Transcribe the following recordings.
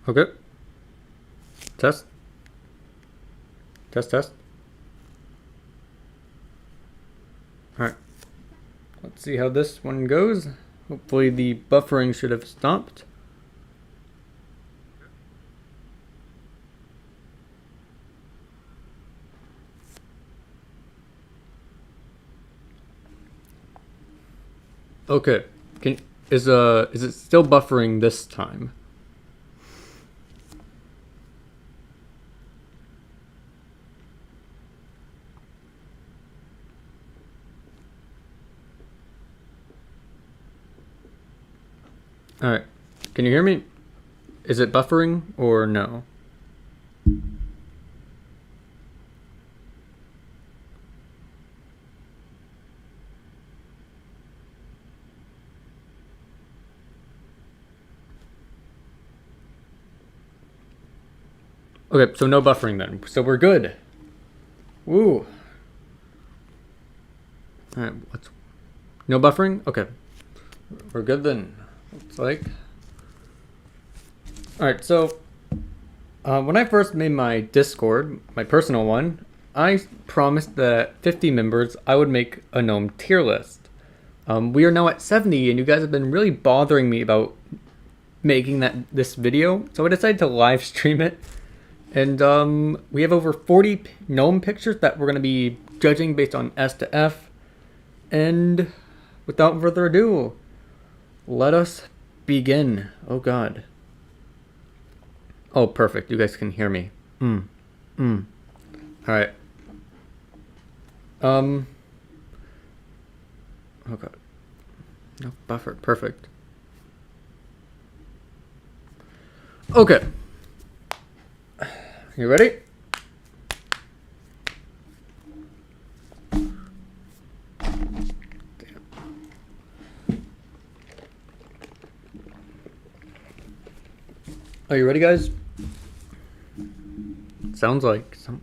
Okay. Test. Test, test. Alright. Let's see how this one goes. Hopefully the buffering should have stopped. Okay. Is it still buffering this time? Alright. Can you hear me? Is it buffering or no? Okay, so no buffering then. So we're good. Woo. Alright, no buffering? Okay. We're good then. Looks like. Alright, so when I first made my Discord, my personal one, I promised that at 50 members I would make a gnome tier list. We are now at 70 and you guys have been really bothering me about making this video, so I decided to live stream it. And we have over 40 gnome pictures that we're going to be judging based on S to F. And without further ado, let us begin. Oh god. Oh, perfect. You guys can hear me. Alright. Oh god. No buffer. Perfect. Okay. You ready? Are you ready, guys? Sounds like some...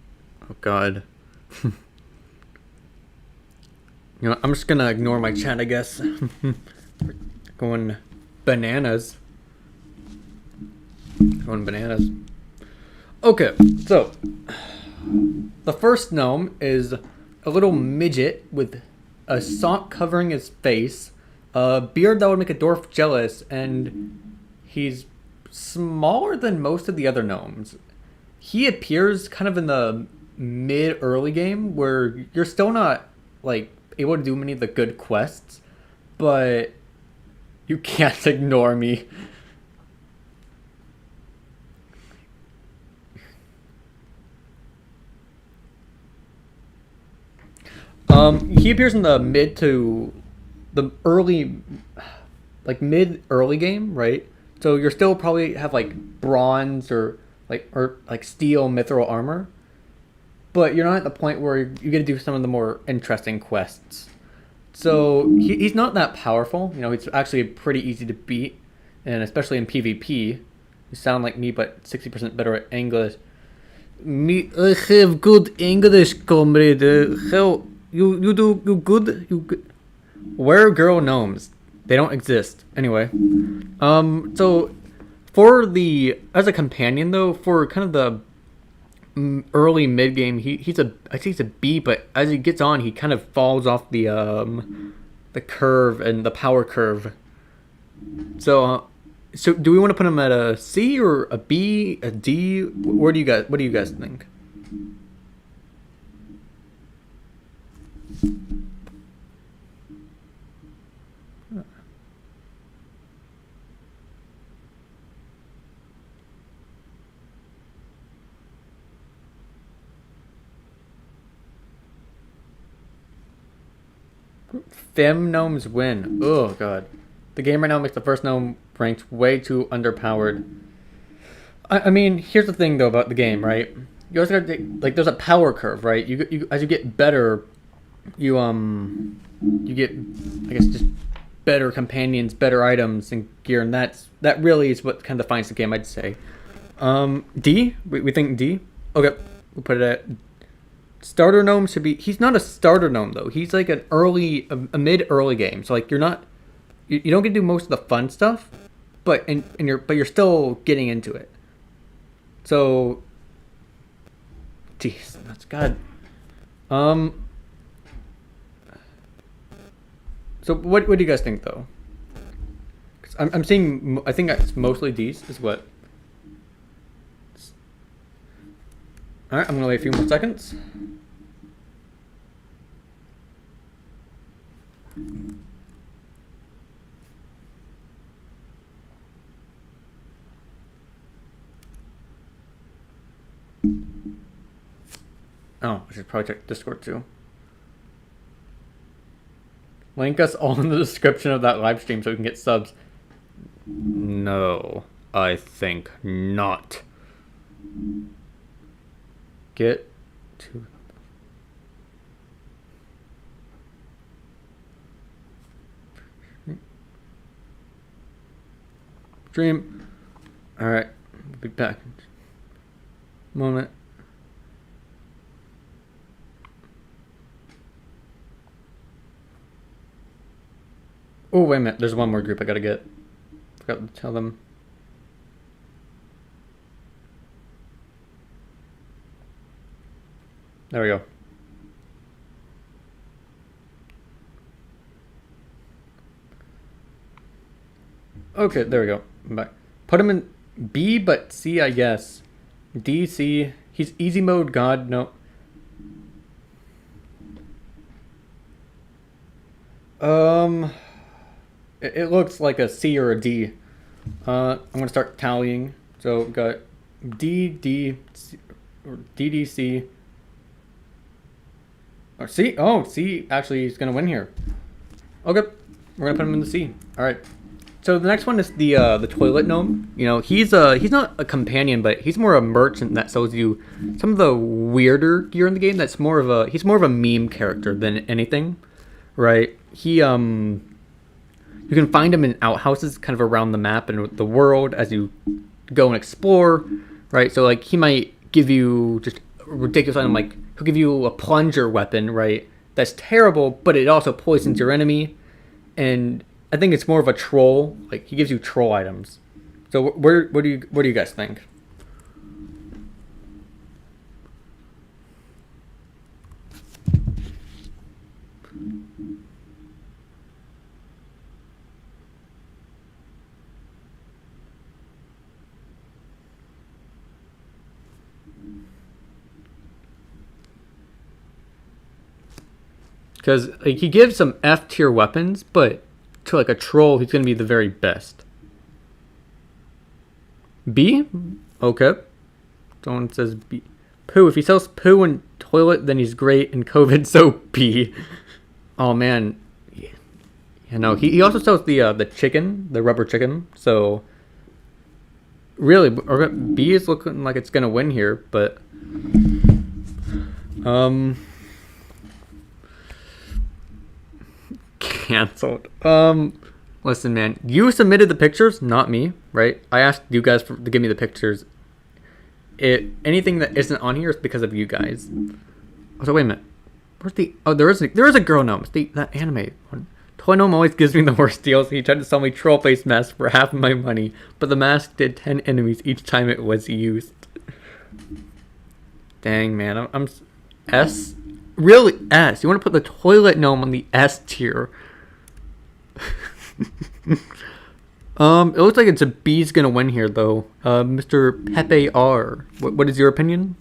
Oh, God. You know, I'm just gonna ignore my chat, I guess. Going bananas. Going bananas. Okay, so... The first gnome is a little midget with a sock covering his face, a beard that would make a dwarf jealous, and he's smaller than most of the other gnomes. He appears kind of in the mid-early game where you're still not like able to do many of the good quests, but you can't ignore me. He appears in the mid to the early, like mid-early game, right? So you're still probably have like bronze or like steel mithril armor, but you're not at the point where you get to do some of the more interesting quests. So he's not that powerful. You know, he's actually pretty easy to beat, and especially in PvP. You sound like me, but 60% better at English. Me, I have good English, comrade. How you do you good? You good? Where are girl gnomes? They don't exist. Anyway, so for as a companion though, for kind of the early mid game, I think he's a B, but as he gets on, he kind of falls off the curve and the power curve. So do we want to put him at a C or a B, a D? What do you guys think? Fem gnomes win. Oh god. The game right now makes the first gnome ranked way too underpowered. I mean, here's the thing though about the game, right? You always gotta like there's a power curve, right? You as you get better, you get, I guess, just better companions, better items and gear, and that really is what kind of defines the game, I'd say. D? We think D? Okay, we'll put it at starter gnome. Should be, he's not a starter gnome though. He's like a mid-early game. So like you don't get to do most of the fun stuff, but you're still getting into it. So, jeez, that's God. Um. So what do you guys think though? 'Cause I'm seeing. I think it's mostly D's is what. All right, I'm gonna wait a few more seconds. Oh, I should probably check Discord too. Link us all in the description of that live stream so we can get subs. No, I think not. Get to stream. All right, we'll be back. Moment. Oh, wait a minute. There's one more group I gotta get. Forgot to tell them. There we go. Okay, there we go. I'm back. Put him in B, but C, I guess. D, C. He's easy mode god. No. It looks like a C or a D. I'm gonna start tallying. So we've got D, D, C, or D, D, C. Or C. Oh, C actually is gonna win here. Okay, we're gonna put him in the C. All right. So the next one is the toilet gnome. You know, he's not a companion, but he's more a merchant that sells you some of the weirder gear in the game. He's more of a meme character than anything, right? You can find him in outhouses kind of around the map and the world as you go and explore, right? So like he might give you just a ridiculous item, like he'll give you a plunger weapon, right? That's terrible, but it also poisons your enemy, and I think it's more of a troll. Like he gives you troll items. So what do you guys think? Because like, he gives some F tier weapons, but to like a troll, he's gonna be the very best. B? Okay. Someone says B. Poo. If he sells poo and toilet, then he's great. And COVID, so B. Oh man. Yeah, no. He also sells the chicken, the rubber chicken. So really, B is looking like it's gonna win here, but canceled. Listen, man, you submitted the pictures, not me, right? I asked you guys to give me the pictures. Anything that isn't on here is because of you guys. So wait a minute, where's the? Oh, there is a girl gnome. It's that anime one. Toy gnome always gives me the worst deals. He tried to sell me troll face mask for half of my money, but the mask did 10 enemies each time it was used. Dang, man, I'm S. Really S? You want to put the toilet gnome on the S tier? It looks like it's a B's gonna win here though. Mr. Pepe R. What is your opinion?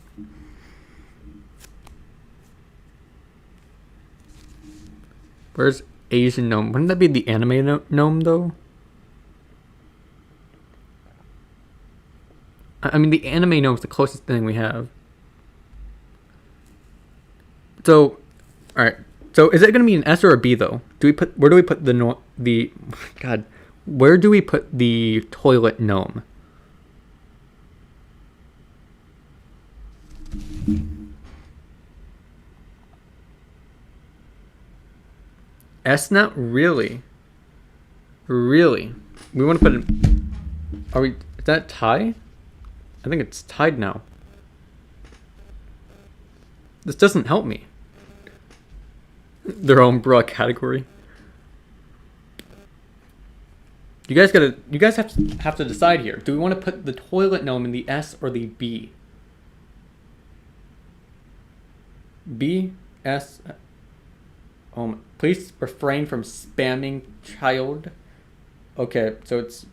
Where's Asian gnome? Wouldn't that be the anime gnome though? I mean, the anime gnome's the closest thing we have. So, all right. So is it gonna be an S or a B though? Where do we put the God? Where do we put the toilet gnome? S now? Really? Really? We want to put it. Is that tie? I think it's tied now. This doesn't help me. Their own bra category. You guys have to decide here. Do we want to put the toilet gnome in the S or the B? B, S. Please refrain from spamming child. Okay, so it's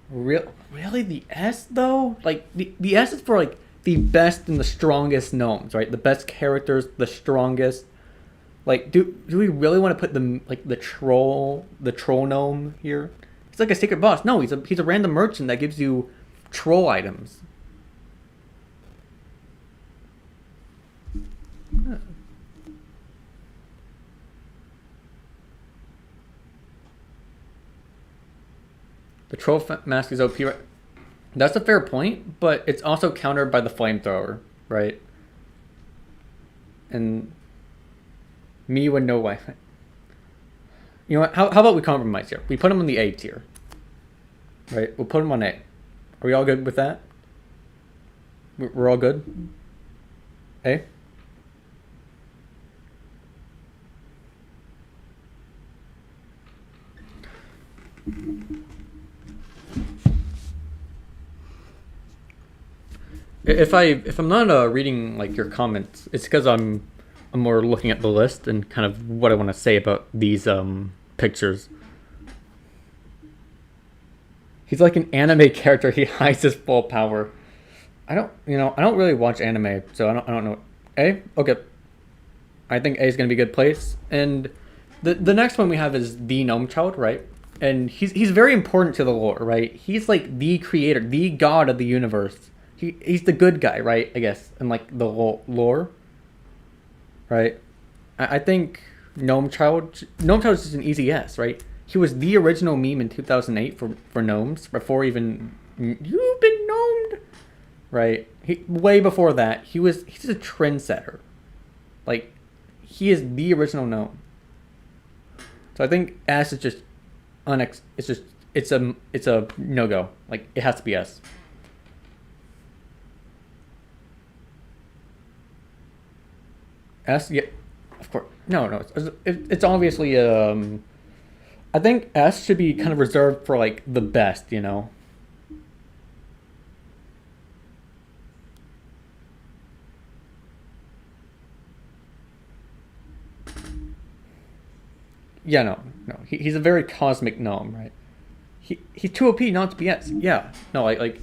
really the S though. Like the S is for like the best and the strongest gnomes, right? The best characters, the strongest. Like, do we really want to put the troll gnome here? He's like a secret boss. No, he's a random merchant that gives you troll items. The troll mask is OP, right? That's a fair point, but it's also countered by the flamethrower, right? And me with no Wi-Fi. You know what? How about we compromise here? We put him on the A tier, right? We'll put him on A. Are we all good with that? We're all good? A? If I'm not reading like your comments, it's because I'm more looking at the list and kind of what I want to say about these pictures. He's like an anime character. He hides his full power. I don't really watch anime, so I don't know. A? Okay. I think A is gonna be a good place. And the next one we have is the Gnome Child, right? And he's very important to the lore, right? He's like the creator, the god of the universe. He's the good guy, right? I guess, in like the lore, right? I think Gnome Child is just an easy yes, right? He was the original meme in 2008 for gnomes before even you've been gnomed, right? Way before that, he's a trendsetter. Like, he is the original gnome. So I think S is just it's a no go. Like, it has to be S. S, yeah, of course. No, it's obviously I think S should be kind of reserved for like the best, you know. Yeah, no. He's a very cosmic gnome, right? He's too OP not to be S. Yeah, no, like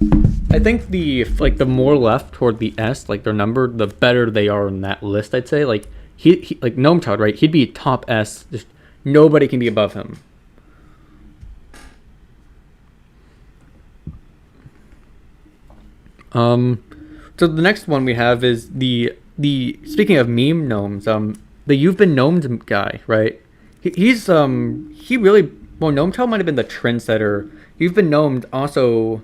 I think the more left toward the S, like their number, the better they are in that list. I'd say like he like Gnome Child, right? He'd be top S. Just nobody can be above him. So the next one we have is the speaking of meme gnomes, the You've Been Gnomed guy, right? He really, well, Gnome Child might have been the trendsetter. You've Been Gnomed also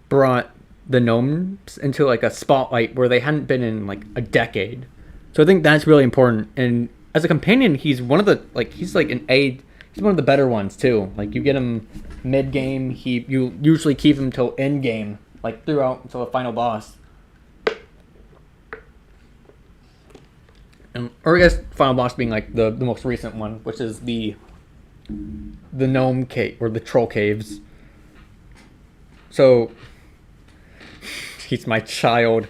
brought the gnomes into like a spotlight where they hadn't been in like a decade. So I think that's really important. And as a companion, he's one of the he's like an A. He's one of the better ones too. Like, you get him mid game, you usually keep him till end game, like throughout until the final boss. Or I guess final boss being like the most recent one, which is the gnome cave or the troll caves. So he's my child.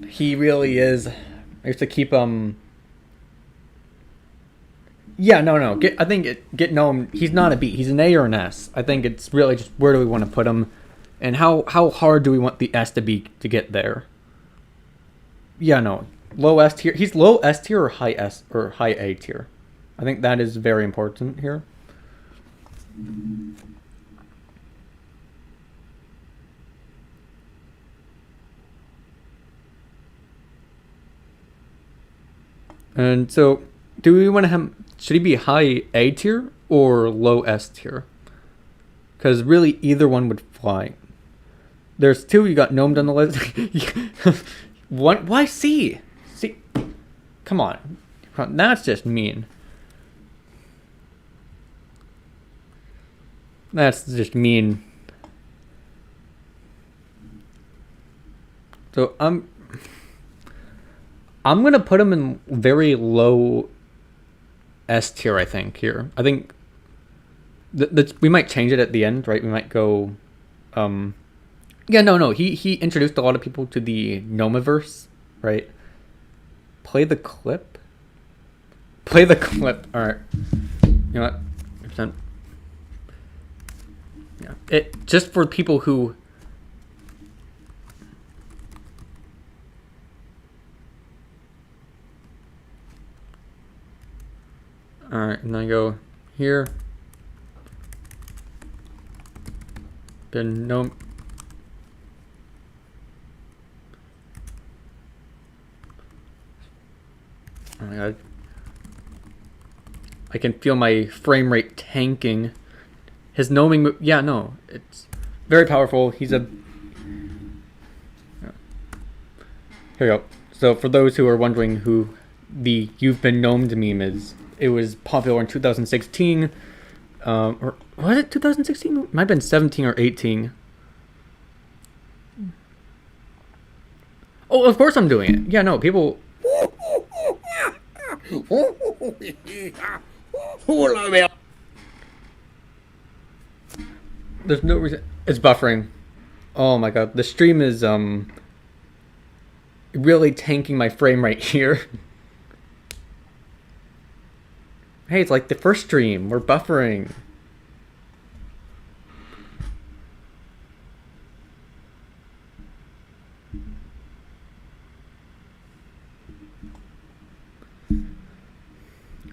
He really is. I used to keep Yeah, no. Get gnome. He's not a B. He's an A or an S. I think it's really just where do we want to put him, and how hard do we want the S to be to get there. Yeah, no. Low S tier. He's low S tier or high S or high A tier. I think that is very important here. And so, do we want to have? Should he be high A tier or low S tier? Because really, either one would fly. There's two. You got gnomed on the list. What? Why C? C. Come on. That's just mean. That's just mean. So I'm gonna put him in very low S tier. I think here. I think We might change it at the end, right? We might go. Yeah, no. He introduced a lot of people to the Gnomiverse, right? Play the clip. Play the clip. All right. You know what? Yeah. It just for people who. All right, and then I go here. Then no. Oh my god. I can feel my frame rate tanking. His gnoming yeah, no. It's very powerful. He's a... Here we go. So for those who are wondering who the You've Been Gnomed meme is, it was popular in 2016. Or was it 2016? It might have been 17 or 18. Oh, of course I'm doing it. Yeah, no, people... There's no reason. It's buffering. Oh my god, the stream is really tanking my frame rate here. Hey, it's like the first stream. We're buffering.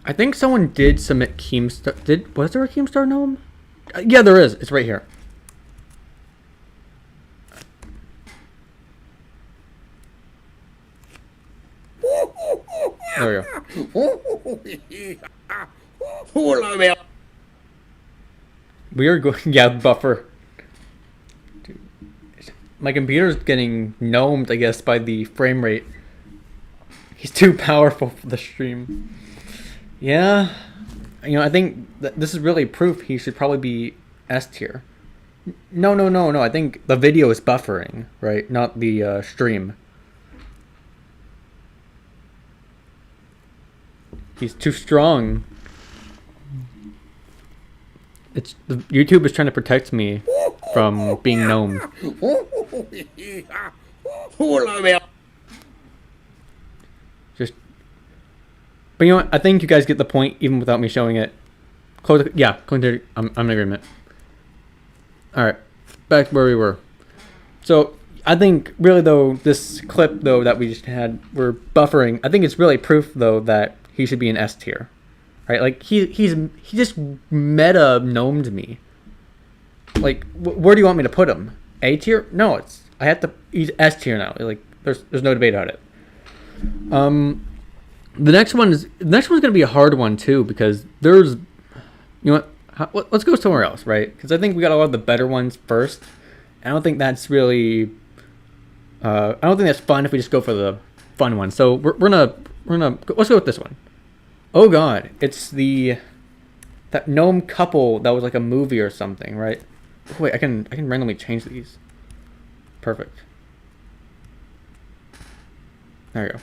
I think someone did submit Keemstar. Was there a Keemstar gnome? Yeah, there is. It's right here. There we go. We are going. Yeah, buffer. Dude, my computer's getting gnomed, I guess, by the frame rate. He's too powerful for the stream. Yeah, I think this is really proof he should probably be S tier. No. I think the video is buffering, right? Not the stream. He's too strong. YouTube is trying to protect me from being gnomed. But you know what? I think you guys get the point even without me showing it. I'm in agreement. Alright. Back where we were. So, I think really though, this clip though that we just had, we're buffering. I think it's really proof though that he should be an S tier. Right? Like, he just meta gnomed me. Like, where do you want me to put him? A tier? No, he's S tier now. Like, there's no debate about it. The next one's gonna be a hard one too, because there's, you know what? Let's go somewhere else, right? Because I think we got a lot of the better ones first. I don't think that's really. I don't think that's fun if we just go for the fun one. So we're gonna let's go with this one. Oh god, it's that gnome couple that was like a movie or something, right? Oh, wait, I can randomly change these. Perfect. There you go.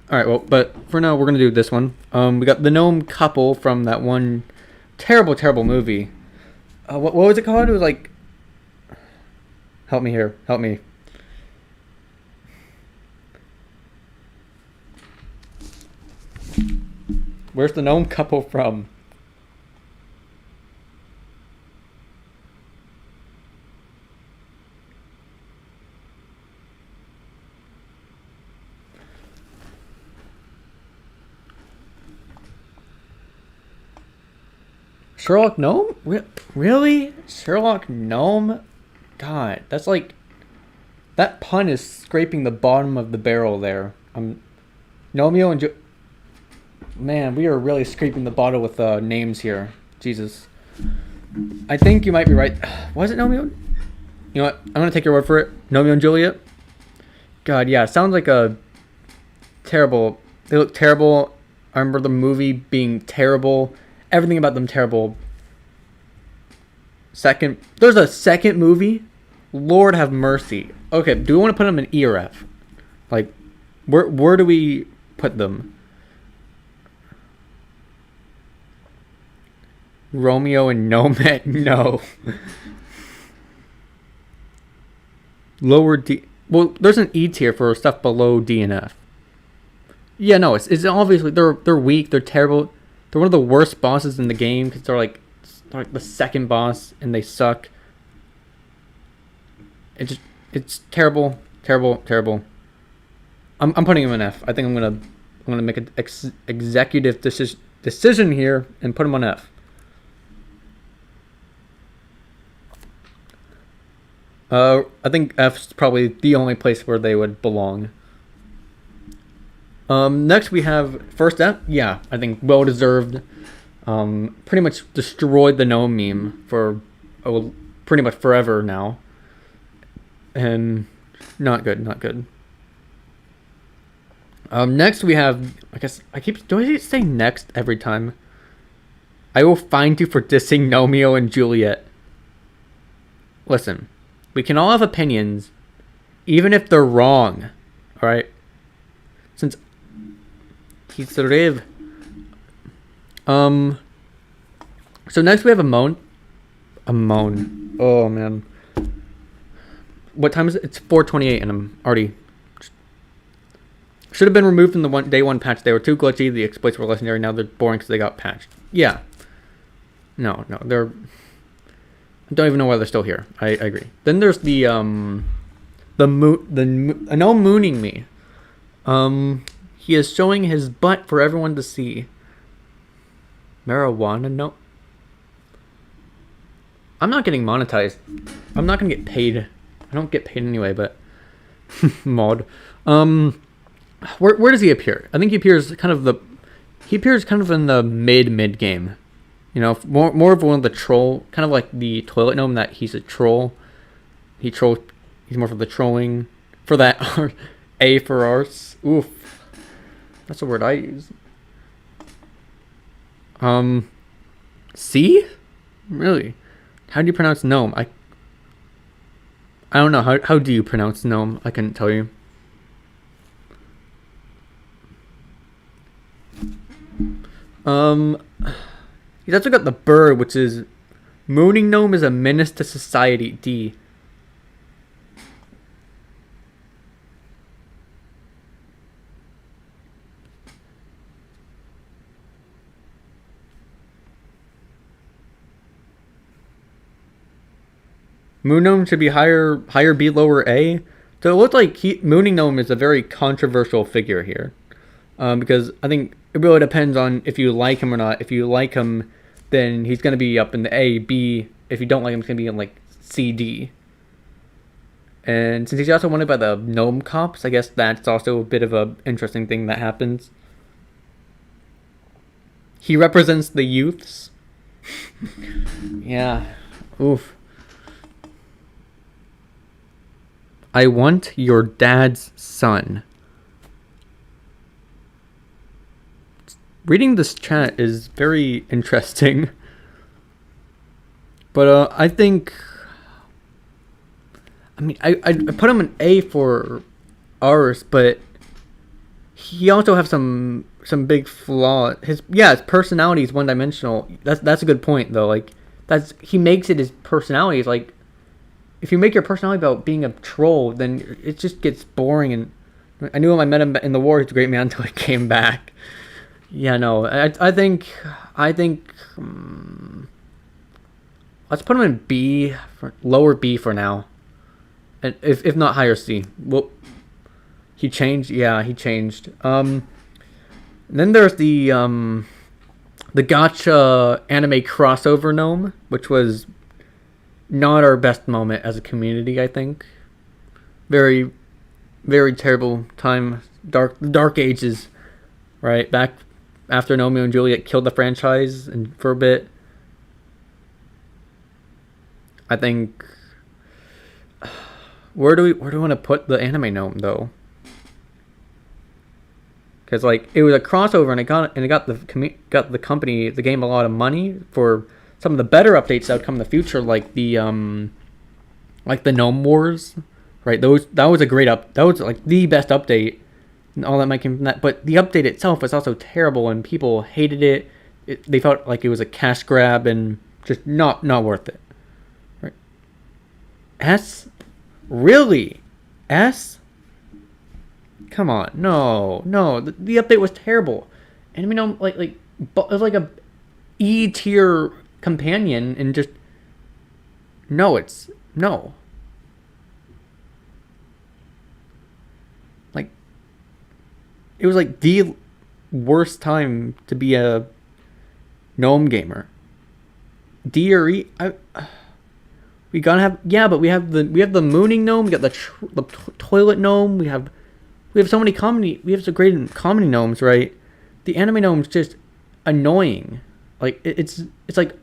Alright, well, but for now, we're going to do this one. We got the gnome couple from that one terrible, terrible movie. What was it called? It was like... Help me here. Help me. Where's the gnome couple from? Sherlock Gnome? Really? Sherlock Gnome? God, that's like... That pun is scraping the bottom of the barrel there. Gnomeo and Man, we are really scraping the bottom with names here. Jesus. I think you might be right. Was it Gnomeo? You know what? I'm going to take your word for it. Gnomeo and Juliet? God, yeah. It sounds like a terrible... They look terrible. I remember the movie being terrible. Everything about them terrible. There's a second movie? Lord have mercy. Okay, do we want to put them in E or F? Like, where do we put them? Romeo and Nomad. No. Lower D. Well, there's an E tier for stuff below D and F. Yeah, no, it's obviously they're weak. They're terrible. They're one of the worst bosses in the game because they're like the second boss and they suck. It's terrible, terrible, terrible. I'm putting him in F. I think I'm gonna make an executive decision here and put him on F. I think F's probably the only place where they would belong. Next we have first F. Yeah, I think well deserved. Pretty much destroyed the gnome meme for pretty much forever now. And not good, not good. Next we have, I guess do I say next every time? I will find you for dissing Nomeo and Juliet. Listen, we can all have opinions, even if they're wrong. All right. Since he's live. So next we have a moan. A moan. Oh man. What time is it? It's 4:28, and I'm already. Should have been removed from the day one patch. They were too glitchy. The exploits were legendary. Now they're boring because they got patched. Yeah. No, they're. I don't even know why they're still here. I agree. Then there's the gnome mooning me. He is showing his butt for everyone to see. Marijuana? No. I'm not getting monetized. I'm not gonna get paid. I don't get paid anyway, but mod. Where does he appear? I think he appears kind of in the mid game. You know, more of one of the troll, kind of like the toilet gnome that he's a troll. He's more for the trolling. For that A for arse. Oof. That's the word I use. C? Really? How do you pronounce gnome? I don't know. How do you pronounce gnome? I couldn't tell you. He's also got the bird, which is mooning gnome is a menace to society. D. Moon gnome should be higher B, lower A. So it looks like mooning gnome is a very controversial figure here, because I think it really depends on if you like him or not. If you like him, then he's gonna be up in the A, B. If you don't like him, he's gonna be in like C, D. And since he's also wanted by the gnome cops, I guess that's also a bit of a interesting thing that happens. He represents the youths. Yeah. Oof. I want your dad's son. Reading this chat is very interesting. But I think... I mean, I put him an A for ours, but he also has some big flaw. His personality is one dimensional. That's a good point though. Like he makes it his personality. It's like if you make your personality about being a troll, then it just gets boring. And I knew him. I met him in the war. He's a great man until he came back. Yeah, no. I think. Let's put him in B, lower B for now. And if not higher C. Well, he changed. Yeah, he changed. Then there's the gacha anime crossover gnome, which was not our best moment as a community, I think. Very, very terrible time. Dark ages, right? Back after Romeo and Juliet killed the franchise and for a bit. I think... Where do we want to put the anime gnome though? Because like it was a crossover and it got the company, the game, a lot of money for some of the better updates that would come in the future, like the Gnome Wars, right? That was a great that was like the best update, and all that might come from that. But the update itself was also terrible, and people hated it. they felt like it was a cash grab and just not worth it. Right? S, really? S? Come on, no. The update was terrible, and it was like a E tier companion, and just no, it's no. Like it was like the worst time to be a gnome gamer. D or E. We gotta have, yeah, but we have the mooning gnome. We got the toilet gnome. We have so many comedy. We have so great comedy gnomes, right? The anime gnome's just annoying. Like it's like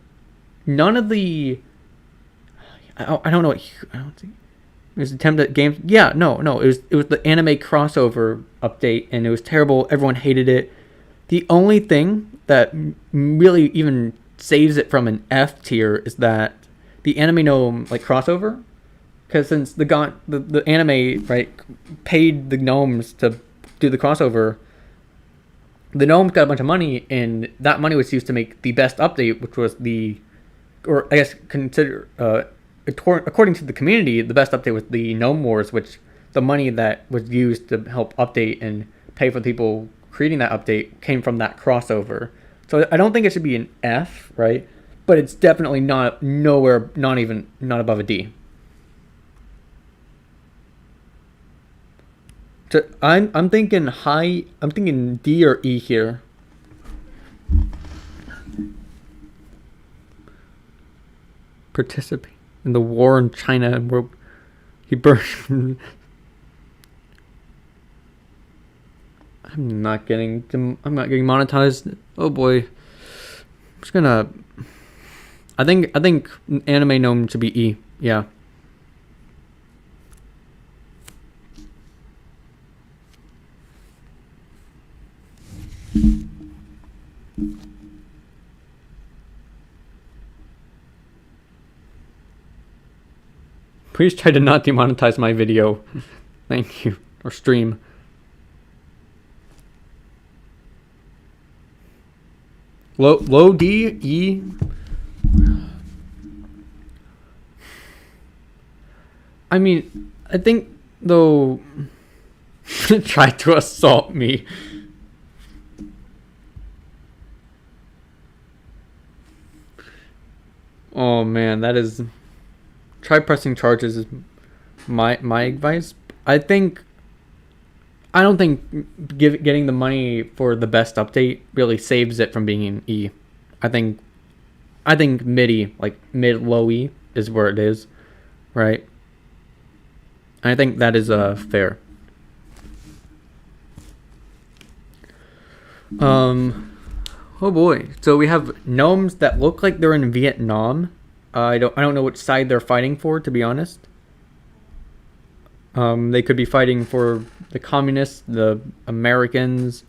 none of the. I don't know what I don't think. It was attempt at games. Yeah, no. It was the anime crossover update, and it was terrible. Everyone hated it. The only thing that really even saves it from an F tier is that the anime gnome like crossover, because since the anime right paid the gnomes to do the crossover, the gnomes got a bunch of money, and that money was used to make the best update, which was or I guess according to the community, the best update was the Gnome Wars, which the money that was used to help update and pay for the people creating that update came from that crossover. So I don't think it should be an F, right? But it's definitely not above a D. So I'm thinking high. I'm thinking D or E here. Participate in the war in China, where he burned. I'm not getting monetized. Oh boy. I'm just gonna. I think anime gnome should be E. Yeah. Please try to not demonetize my video. Thank you. Or stream. Low D, E. I mean, I think though try to assault me. Oh man, that is, try pressing charges is my advice. I don't think getting the money for the best update really saves it from being an E. I think mid E, like mid low E, is where it is, right? And I think that is fair. Oh boy. So we have gnomes that look like they're in Vietnam. I don't know which side they're fighting for, to be honest. They could be fighting for the communists, the Americans.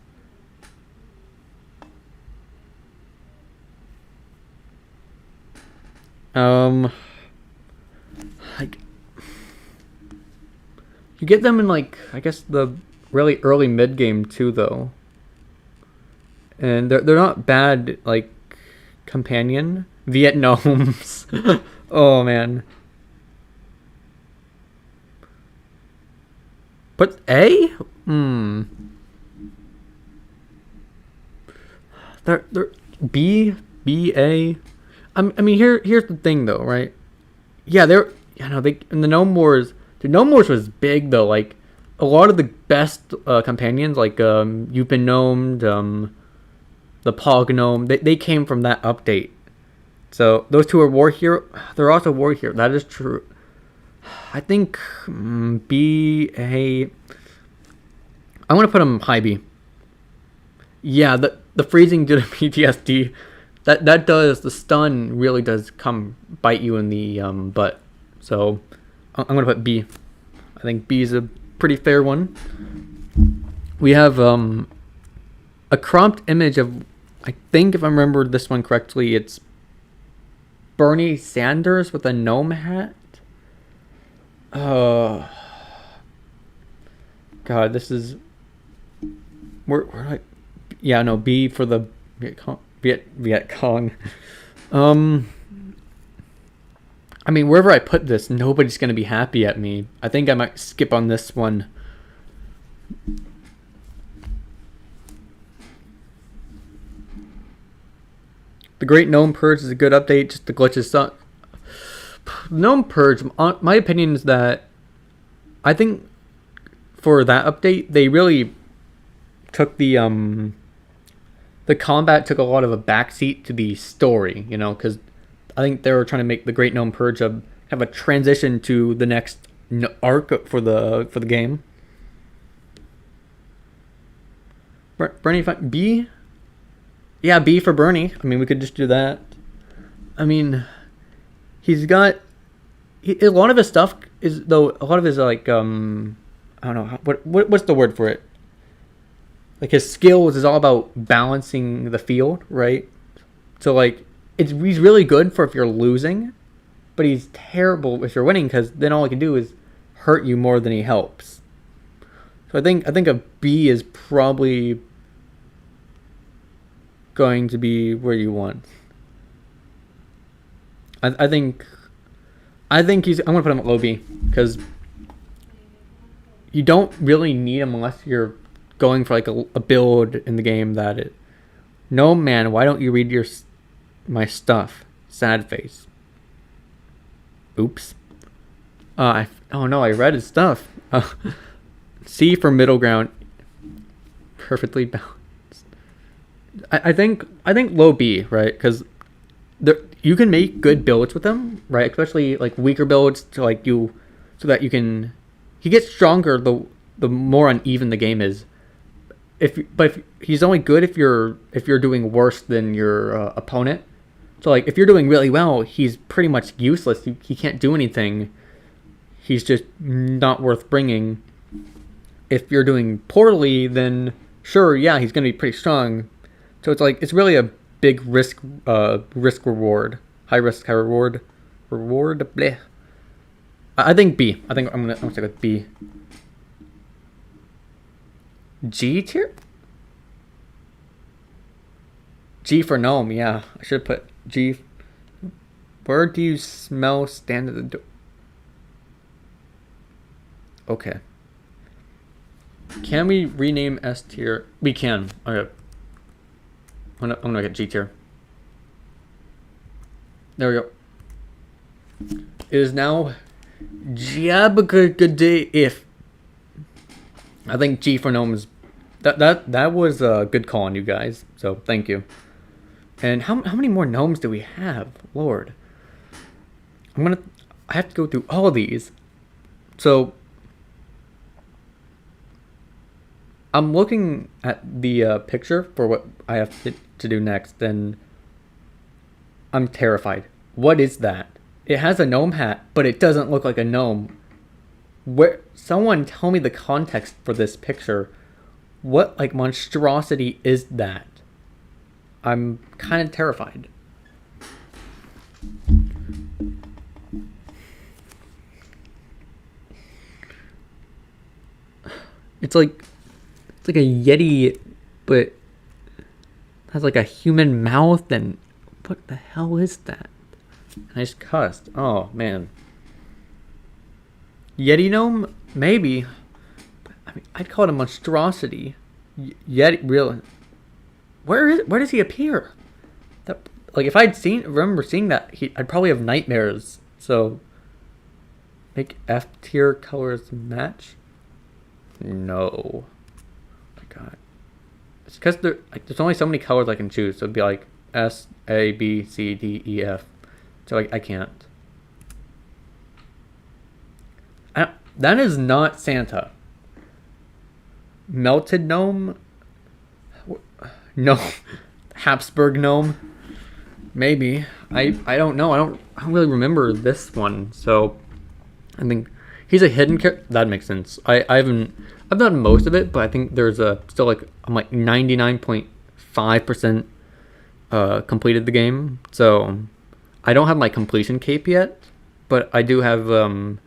Like, you get them in, like, I guess the really early mid game too, though. And they're not bad, like, companion Vietnams. Oh man. But A? They're B A. I mean, here's the thing though, right? Yeah, they in the Gnome Wars. The Gnome Wars was big though. Like a lot of the best companions, like You've Been Gnomed, the Pog Gnome, they came from that update. So those two are war hero. They're also war hero. That is true. I think B A. I'm gonna put them high B. Yeah, the freezing due to PTSD. That does, the stun really does come bite you in the butt. So I'm gonna put B. I think B is a pretty fair one. We have a cropped image of, I think if I remember this one correctly, it's Bernie Sanders with a gnome hat. God, this is where I, yeah, no, B for the Viet Cong. Um, I mean, wherever I put this, nobody's gonna be happy at me. I think I might skip on this one. The Great Gnome Purge is a good update. Just the glitches suck. Gnome Purge. My opinion is that I think for that update they really took the combat took a lot of a backseat to the story. You know, because I think they were trying to make the Great Gnome Purge have a transition to the next arc for the game. Bernie B. Yeah, B for Bernie. I mean, we could just do that. I mean, he's got a lot of his stuff is though a lot of his like I don't know what's the word for it. Like his skills is all about balancing the field, right? So like he's really good for if you're losing, but he's terrible if you're winning because then all he can do is hurt you more than he helps. So I think a B is probably going to be where you want. I think he's. I'm gonna put him at low B because you don't really need him unless you're going for like a build in the game that it. No man, why don't you read my stuff? Sad face. Oops. Oh no, I read his stuff. C for middle ground. Perfectly balanced. I think low B, right? Because you can make good builds with him, right? Especially like weaker builds to like you, so that you can. He gets stronger the more uneven the game is. But he's only good if you're doing worse than your opponent. So like if you're doing really well, he's pretty much useless. He can't do anything. He's just not worth bringing. If you're doing poorly, then sure, yeah, he's gonna be pretty strong. So it's really a big risk reward, high risk high reward, Bleh. I think B. I think I'm gonna stick with B. G tier. G for gnome. Yeah, I should put G. Where do you smell? Stand at the door. Okay. Can we rename S tier? We can. Okay. I'm gonna get G tier. There we go. It is now Jabba I think G for gnome is that was a good call on you guys. So thank you. And how many more gnomes do we have? Lord. I have to go through all of these. So I'm looking at the picture for what I have to do next, and I'm terrified. What is that? It has a gnome hat, but it doesn't look like a gnome. Someone tell me the context for this picture. What like monstrosity is that? I'm kind of terrified. It's like a Yeti, but has like a human mouth, and what the hell is that? I just cussed. Oh man. Yeti gnome? Maybe. I mean, I'd call it a monstrosity. Yeti, really? Where does he appear? Like if I'd remember seeing that, I'd probably have nightmares. So make F tier colors match. No. Oh my god. It's because there's only so many colors I can choose. So it'd be like S, A, B, C, D, E, F. So I can't. That is not Santa. Melted gnome? No. Habsburg gnome? Maybe. I don't know. I don't really remember this one. So I think he's a hidden character. That makes sense. I've done most of it, but I think there's still like I'm like 99.5% completed the game. So I don't have my completion cape yet, but I do have the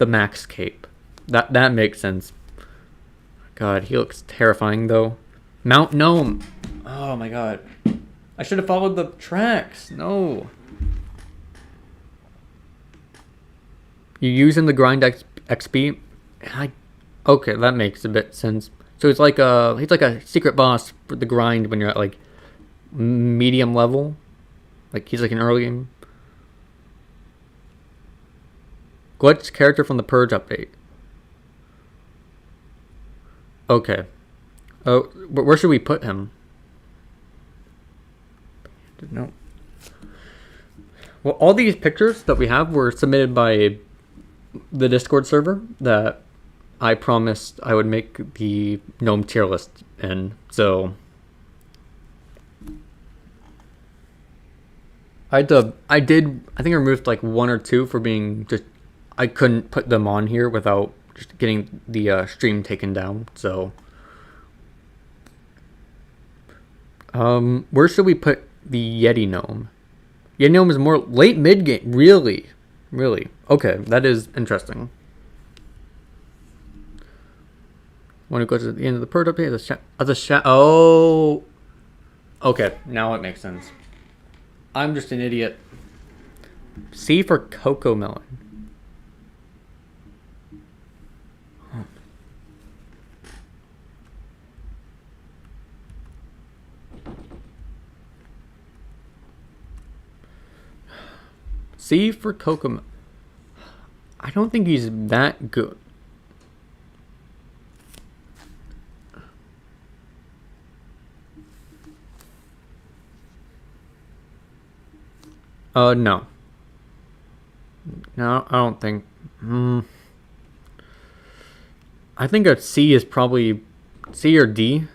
max cape. That makes sense. God, he looks terrifying though. Mount Gnome. Oh my god. I should have followed the tracks. No. You use him to grind XP. Okay, that makes a bit sense. So he's like a secret boss for the grind when you're at like medium level. Like he's like an early game. Glitch character from the Purge update. Okay. Oh, where should we put him? No. Well, all these pictures that we have were submitted by the Discord server that I promised I would make the gnome tier list in. So I think I removed like one or two for being just, I couldn't put them on here without just getting the stream taken down. So where should we put the Yeti gnome? Yeti gnome is more late mid game. Really? Okay, that is interesting. When it goes to the end of the Purge update, oh, okay, now it makes sense. I'm just an idiot. C for Cocoa Melon. C for Cocoa. I don't think he's that good. No. No, I don't think. I think a C is probably C or D.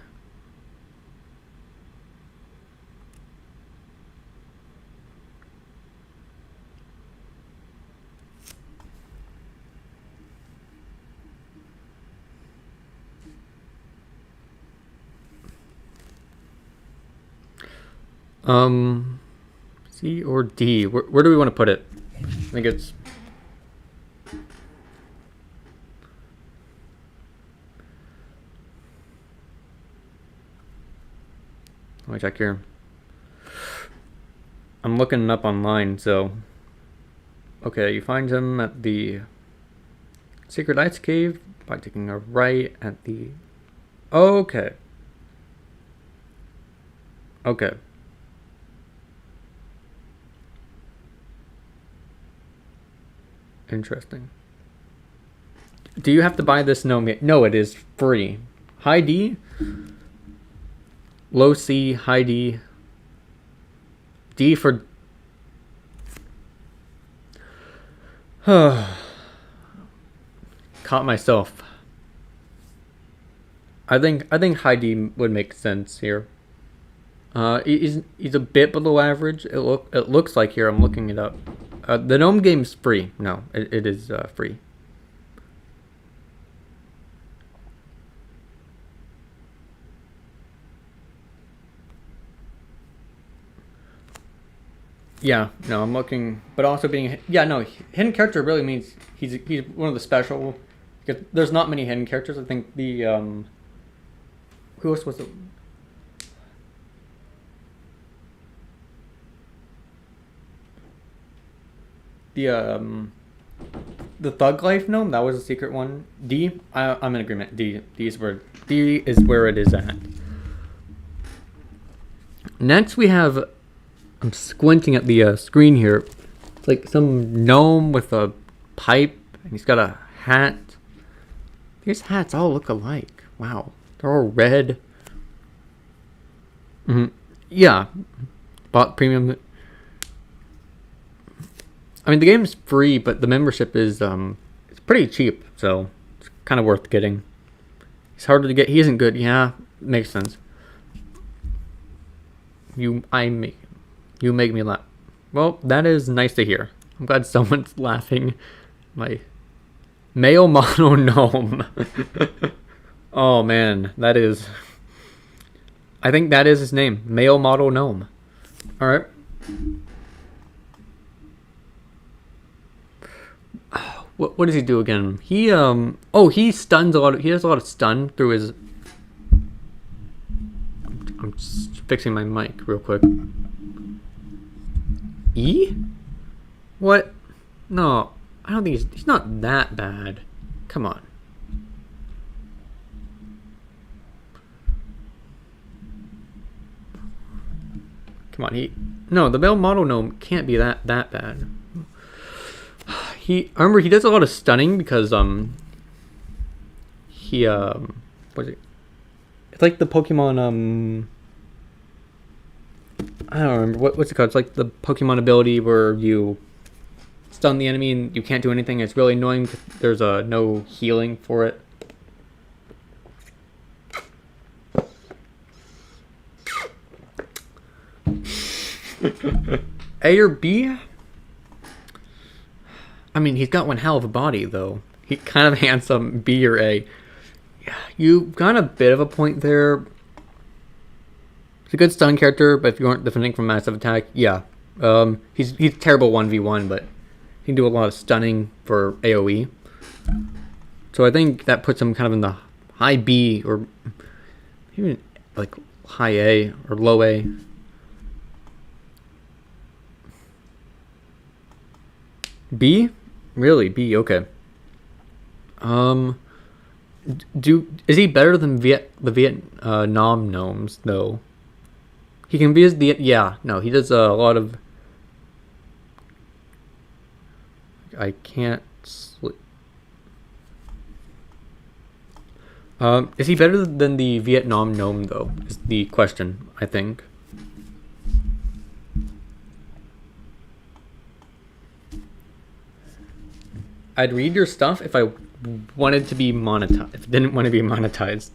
C or D? Where do we want to put it? I think it's... Let me check here. I'm looking it up online, so... Okay, you find him at the Secret Ice Cave by taking a right at the... Okay. Okay. Interesting. Do you have to buy this gnome yet? No, it is free. High D, low C, high D, D for... Caught myself. I think high D would make sense here. He's a bit below average. It looks like here. I'm looking it up. The gnome game's free. No, it is free. Yeah, no, I'm looking, but also being, yeah, no, hidden character really means he's one of the special, because there's not many hidden characters. I think the, who else was it? The Thug Life gnome, that was a secret one. D, I'm in agreement. D is where it is at. Next we have, I'm squinting at the screen here. It's like some gnome with a pipe, and he's got a hat. These hats all look alike. Wow, they're all red. Yeah, bought premium. I mean, the game's free, but the membership is it's pretty cheap, so it's kind of worth getting. He's harder to get. He isn't good. Yeah, makes sense. You make me laugh. Well, that is nice to hear. I'm glad someone's laughing. My male mono gnome. Oh man, that is. I think that is his name, male model gnome. All right. What does he do again? He he stuns a lot. He has a lot of stun through his. I'm just fixing my mic real quick. E? What? No, I don't think he's not that bad. Come on. Come on, no, the male model gnome can't be that bad. I remember he does a lot of stunning because what's it? It's like the Pokemon I don't remember what's it called. It's like the Pokemon ability where you stun the enemy and you can't do anything. It's really annoying. There's no healing for it. A or B? I mean, he's got one hell of a body, though. He kind of handsome. B or A? You got a bit of a point there. He's a good stun character, but if you aren't defending from massive attack, yeah. He's terrible 1v1, but he can do a lot of stunning for AoE. So I think that puts him kind of in the high B or even like high A or low A. B? Really? B, okay. Is he better than the Vietnam gnomes though? He can be yeah, no, he does a lot of I can't sleep. Is he better than the Vietnam gnome though? Is the question, I think. I'd read your stuff if I wanted to be monetized. If I didn't want to be monetized.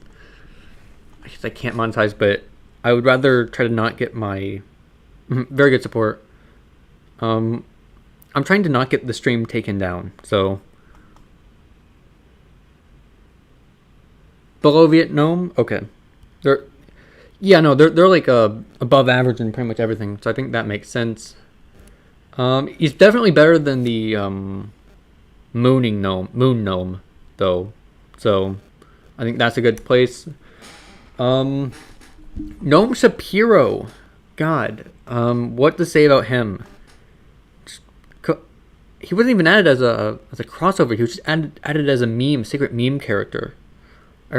I guess I can't monetize, but I would rather try to not get my very good support. I'm trying to not get the stream taken down, so below Vietnam, okay. They're like above average in pretty much everything, so I think that makes sense. He's definitely better than the moon gnome though, so I think that's a good place. Gnome Shapiro, God, what to say about him? He wasn't even added as a crossover. He was just added as a secret meme character. I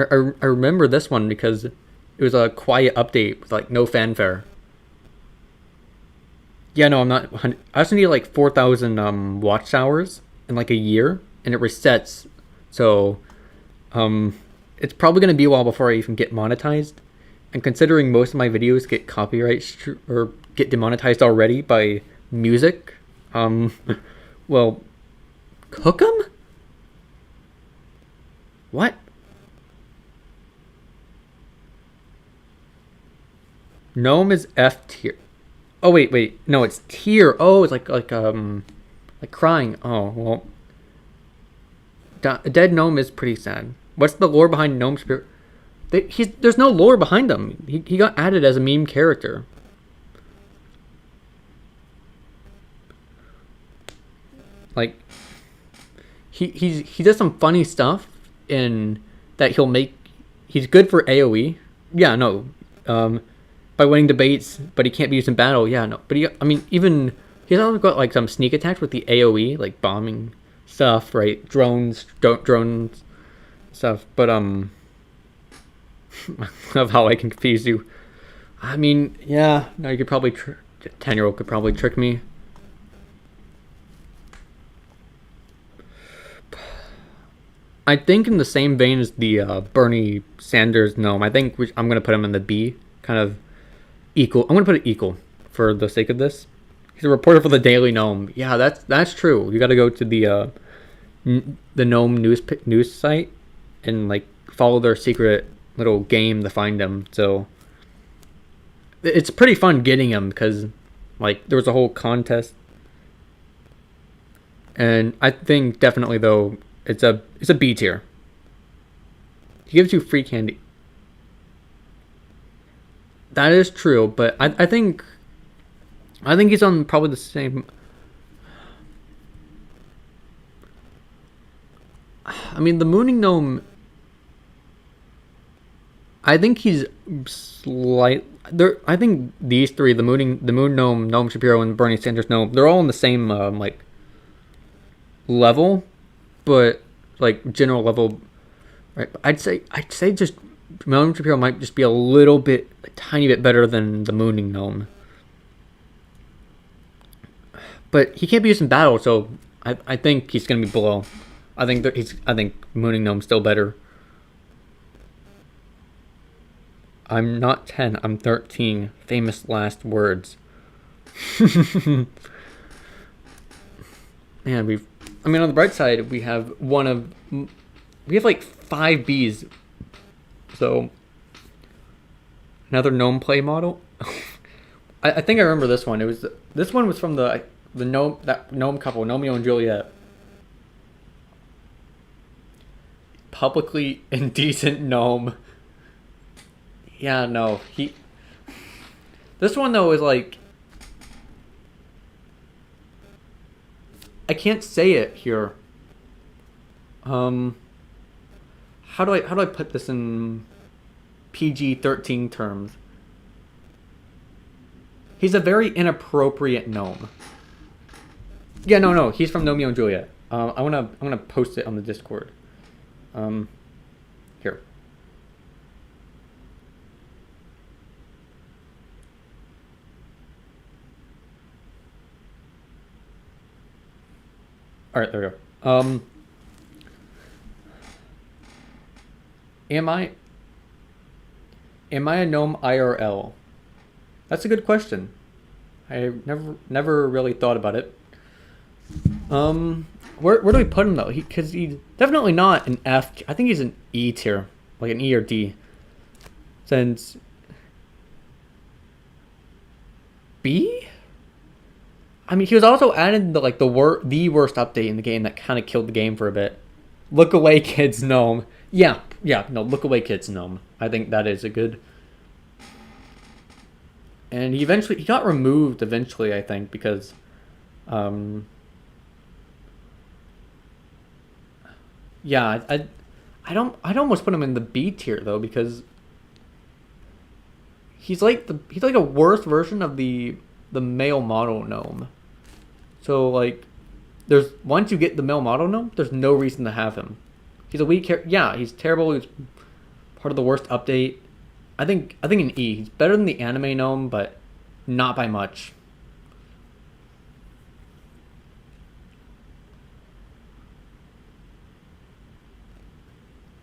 remember this one because it was a quiet update with like no fanfare. Yeah, no, I'm not. I also need like 4,000 watch hours in like a year, and it resets. So, it's probably gonna be a while before I even get monetized. And considering most of my videos get copyright or get demonetized already by music, well, cook 'em? What? Gnome is F tier. Oh wait, no, it's tier. Oh, it's like crying. Oh well, a dead gnome is pretty sad. What's the lore behind Gnome Spirit? There's no lore behind him. He got added as a meme character. Like he does some funny stuff in that he'll make. He's good for AoE. Yeah, no. By winning debates, but he can't be used in battle. Yeah, no. But even he's also got like some sneak attacks with the AoE, like bombing stuff, right? Drones stuff. But I love how I can confuse you. I mean, yeah, no, you could probably 10-year-old could probably trick me. I think in the same vein as the Bernie Sanders gnome, I think I'm gonna put him in the B, kind of equal. I'm gonna put it equal for the sake of this. He's a reporter for the Daily Gnome. Yeah, that's true. You got to go to the Gnome news site and like follow their secret little game to find him. So it's pretty fun getting him because like there was a whole contest, and I think definitely though it's a B tier. He gives you free candy. That is true, but I think he's on probably the same. I mean, the Mooning Gnome. I think he's slight. There, I think these three, the Moon Gnome, Gnome Shapiro, and Bernie Sanders Gnome, they're all on the same like level, but like general level. Right? I'd say just Gnome Shapiro might just be a tiny bit better than the Mooning Gnome. But he can't be used in battle, so I think he's gonna be below. I think Mooning Gnome's still better. I'm not 10, I'm 13. Famous last words. Man, I mean, on the bright side, we have like 5 Bs. So, another gnome play model. I think I remember this one. This one was from the gnome couple, Romeo and Juliet. Publicly indecent gnome. Yeah, no, he. This one though is like, I can't say it here. How do I put this in PG-13 terms? He's a very inappropriate gnome. Yeah, no, he's from Romeo and Juliet. I'm gonna post it on the Discord. Here. All right, there we go. Am I a gnome IRL? That's a good question. I never really thought about it. Where do we put him though? Because he's definitely not an F. I think he's an E tier, like an E or D. Since B. I mean, he was also added the worst update in the game that kind of killed the game for a bit. Look away, kids, gnome. Yeah, no, look away, kids, gnome. I think that is a good. And he got removed eventually, I think, because, yeah, I'd almost put him in the B tier though, because he's like a worse version of the male model gnome. So like, once you get the male model gnome, there's no reason to have him. He's a weak character. Yeah, he's terrible. He's part of the worst update. I think an E. He's better than the anime gnome, but not by much.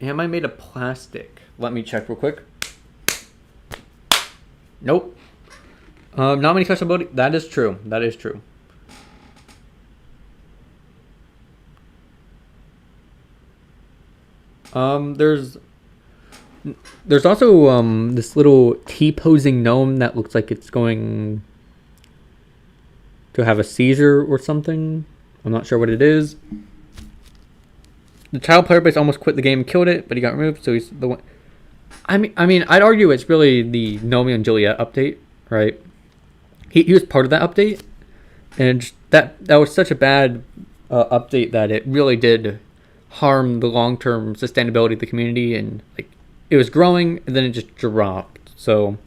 Am I made of plastic? Let me check real quick. Nope. Not many special ability. That is true. That is true. There's also this little T-posing gnome that looks like it's going to have a seizure or something. I'm not sure what it is. The child player base almost quit the game and killed it, but he got removed, so he's the one. I mean, I'd argue it's really the Romeo and Juliet update, right? He was part of that update, and that was such a bad update that it really did harm the long-term sustainability of the community, and like it was growing and then it just dropped. So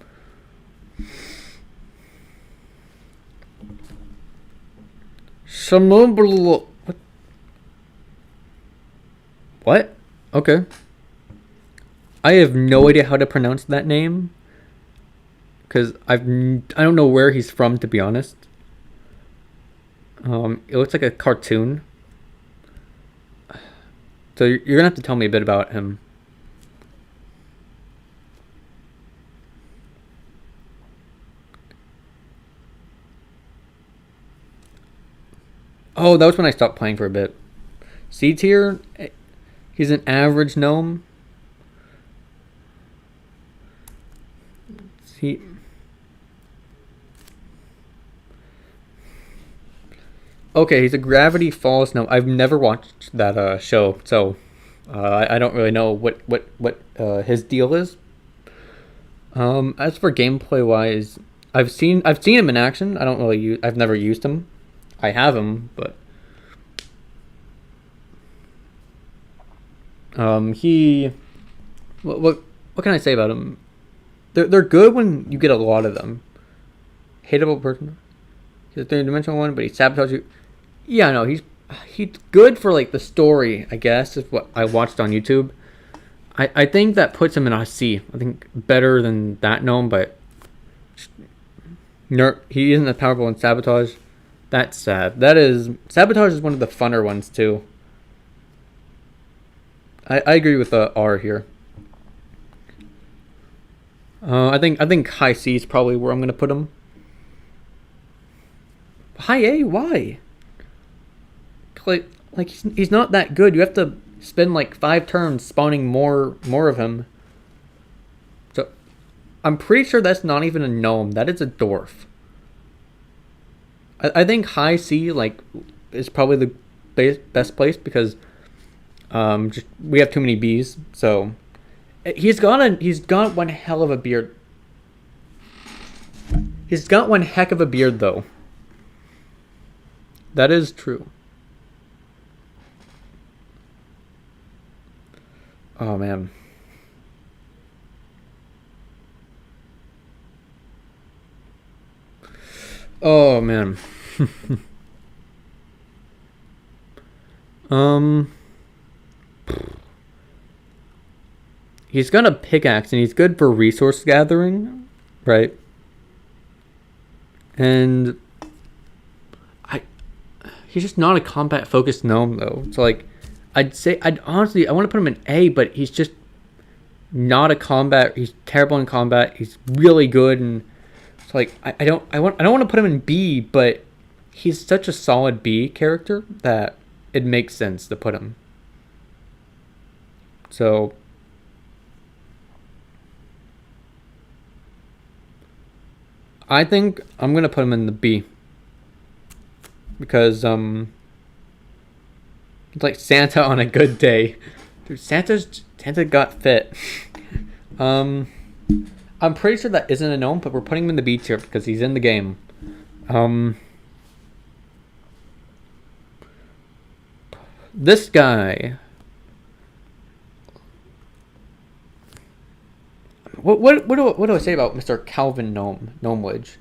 what? Okay. I have no idea how to pronounce that name because I don't know where he's from, to be honest. It looks like a cartoon. So you're gonna have to tell me a bit about him. Oh, that was when I stopped playing for a bit. C tier. He's an average gnome. He. Okay, he's a Gravity Falls gnome. I've never watched that show, so I don't really know what his deal is. As for gameplay wise, I've seen him in action. I've never used him. I have him, but he what what can I say about him? They're good when you get a lot of them. Hateable person. He's a three-dimensional one, but he sabotages you. Yeah, no, he's good for like the story, I guess, is what I watched on YouTube. I think that puts him in a C. I think better than that gnome, but he isn't as powerful in sabotage. That's sad. Sabotage is one of the funner ones too. I agree with the R here. I think high C is probably where I'm gonna put him. High A? Why? Like he's not that good. You have to spend like 5 turns spawning more of him. So I'm pretty sure that's not even a gnome. That is a dwarf. I think high C like is probably the best place because we have too many bees. So he's got one hell of a beard. He's got one heck of a beard though. That is true. Oh man. Oh man. um he's got a pickaxe and he's good for resource gathering, right? And he's just not a combat focused gnome though. So like I'd honestly I want to put him in A, but he's just not a combat. He's terrible in combat. He's really good, and it's like I don't want to put him in B, but he's such a solid B character that it makes sense to put him. So I think I'm gonna put him in the B because it's like Santa on a good day. Dude, Santa got fit. I'm pretty sure that isn't a gnome, but we're putting him in the B tier because he's in the game. This guy. What do I say about Mr. Calvin Gnomewidge?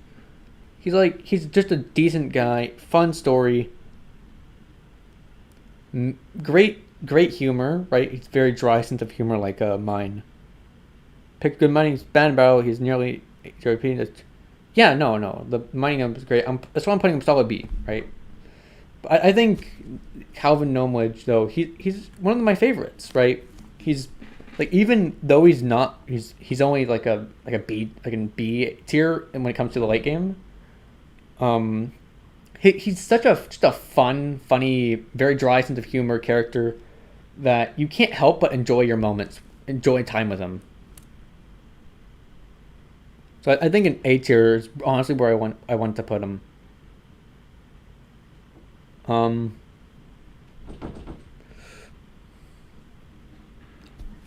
He's just a decent guy, fun story. Great humor, right? He's very dry sense of humor, like mine. Picked good money, he's bad battle, he's nearly repeating it. Yeah, no, the mining up is great. That's why I'm putting him solid B, right? But I think Calvin Gnomewidge though, he's one of my favorites, right? He's like even though he's only like a B, like in B tier, and when it comes to the late game, he's just a fun, funny, very dry sense of humor character that you can't help but enjoy your moments, enjoy time with him. So I think an A tier is honestly where I want to put him.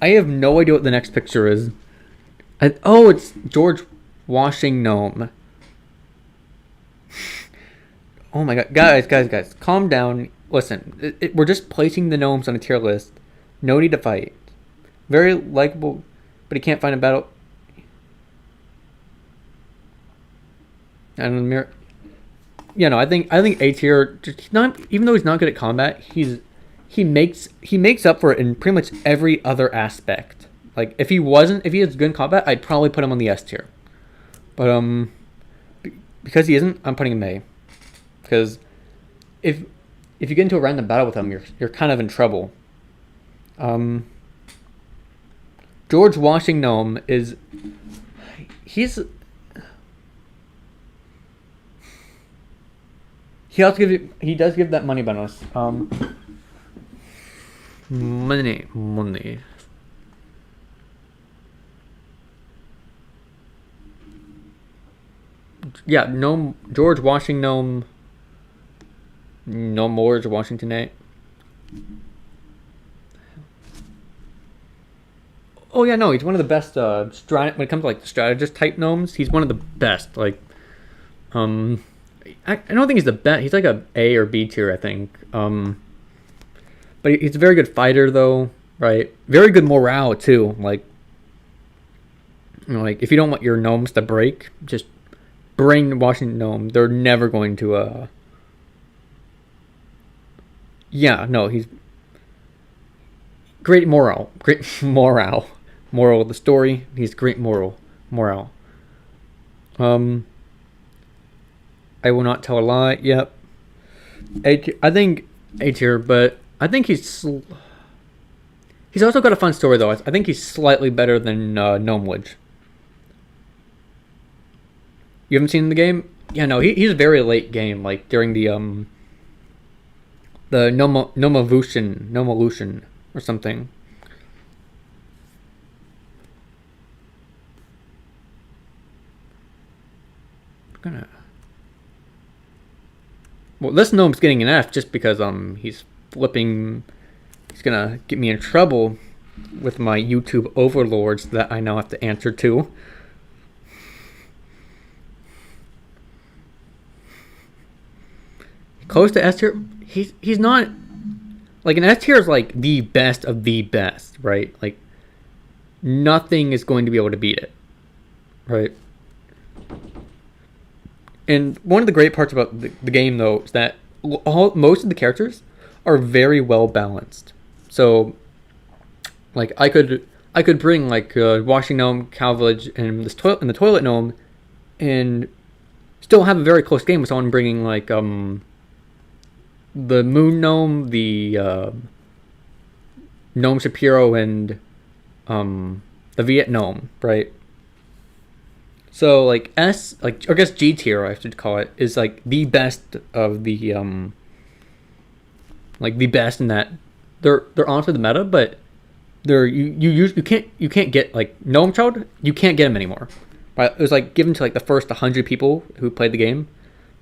I have no idea what the next picture is. It's George Washing Gnome. Oh my god. Guys. Calm down. Listen, we're just placing the gnomes on a tier list. No need to fight. Very likable, but he can't find a battle. And mirror. Yeah, no, I think A tier. He's not, even though he's not good at combat, he makes up for it in pretty much every other aspect. Like if he has good in combat, I'd probably put him on the S tier. But because he isn't, I'm putting him A. Because if you get into a random battle with him, you're kind of in trouble. George Washing Gnome he does give that money bonus. Money. Yeah, gnome George Washing Gnome. No more Washington A. Oh yeah, no, he's one of the best. When it comes to like the strategist type gnomes, he's one of the best. Like, I don't think he's the best. He's like a A or B tier, I think. But he's a very good fighter, though, right? Very good morale too. Like, You know, like if you don't want your gnomes to break, just bring the Washington gnome. They're never going to. Yeah, no, he's great morale. Great morale. Moral of the story. He's great morale. Um, I will not tell a lie. Yep. I think A tier, but I think he's also got a fun story though. I think he's slightly better than Gnomeledge. You haven't seen the game? Yeah, no, he's a very late game, like during the Nomevolution or something. I'm gonna. Well, this gnome's getting an F just because he's flipping. He's gonna get me in trouble with my YouTube overlords that I now have to answer to. Close to S tier. He's not like an S tier is like the best of the best, right? Like nothing is going to be able to beat it, right? And one of the great parts about the game though is that most of the characters are very well balanced. So like I could bring like washing gnome, cow village, and the toilet gnome, and still have a very close game with someone bringing like the moon gnome, the gnome Shapiro, and the Viet gnome, right? So like like I guess G tier I should call it is like the best of the like the best in that they're honestly the meta, but you can't get like Gnome Child, you can't get him anymore. Right? It was like given to like the first 100 people who played the game.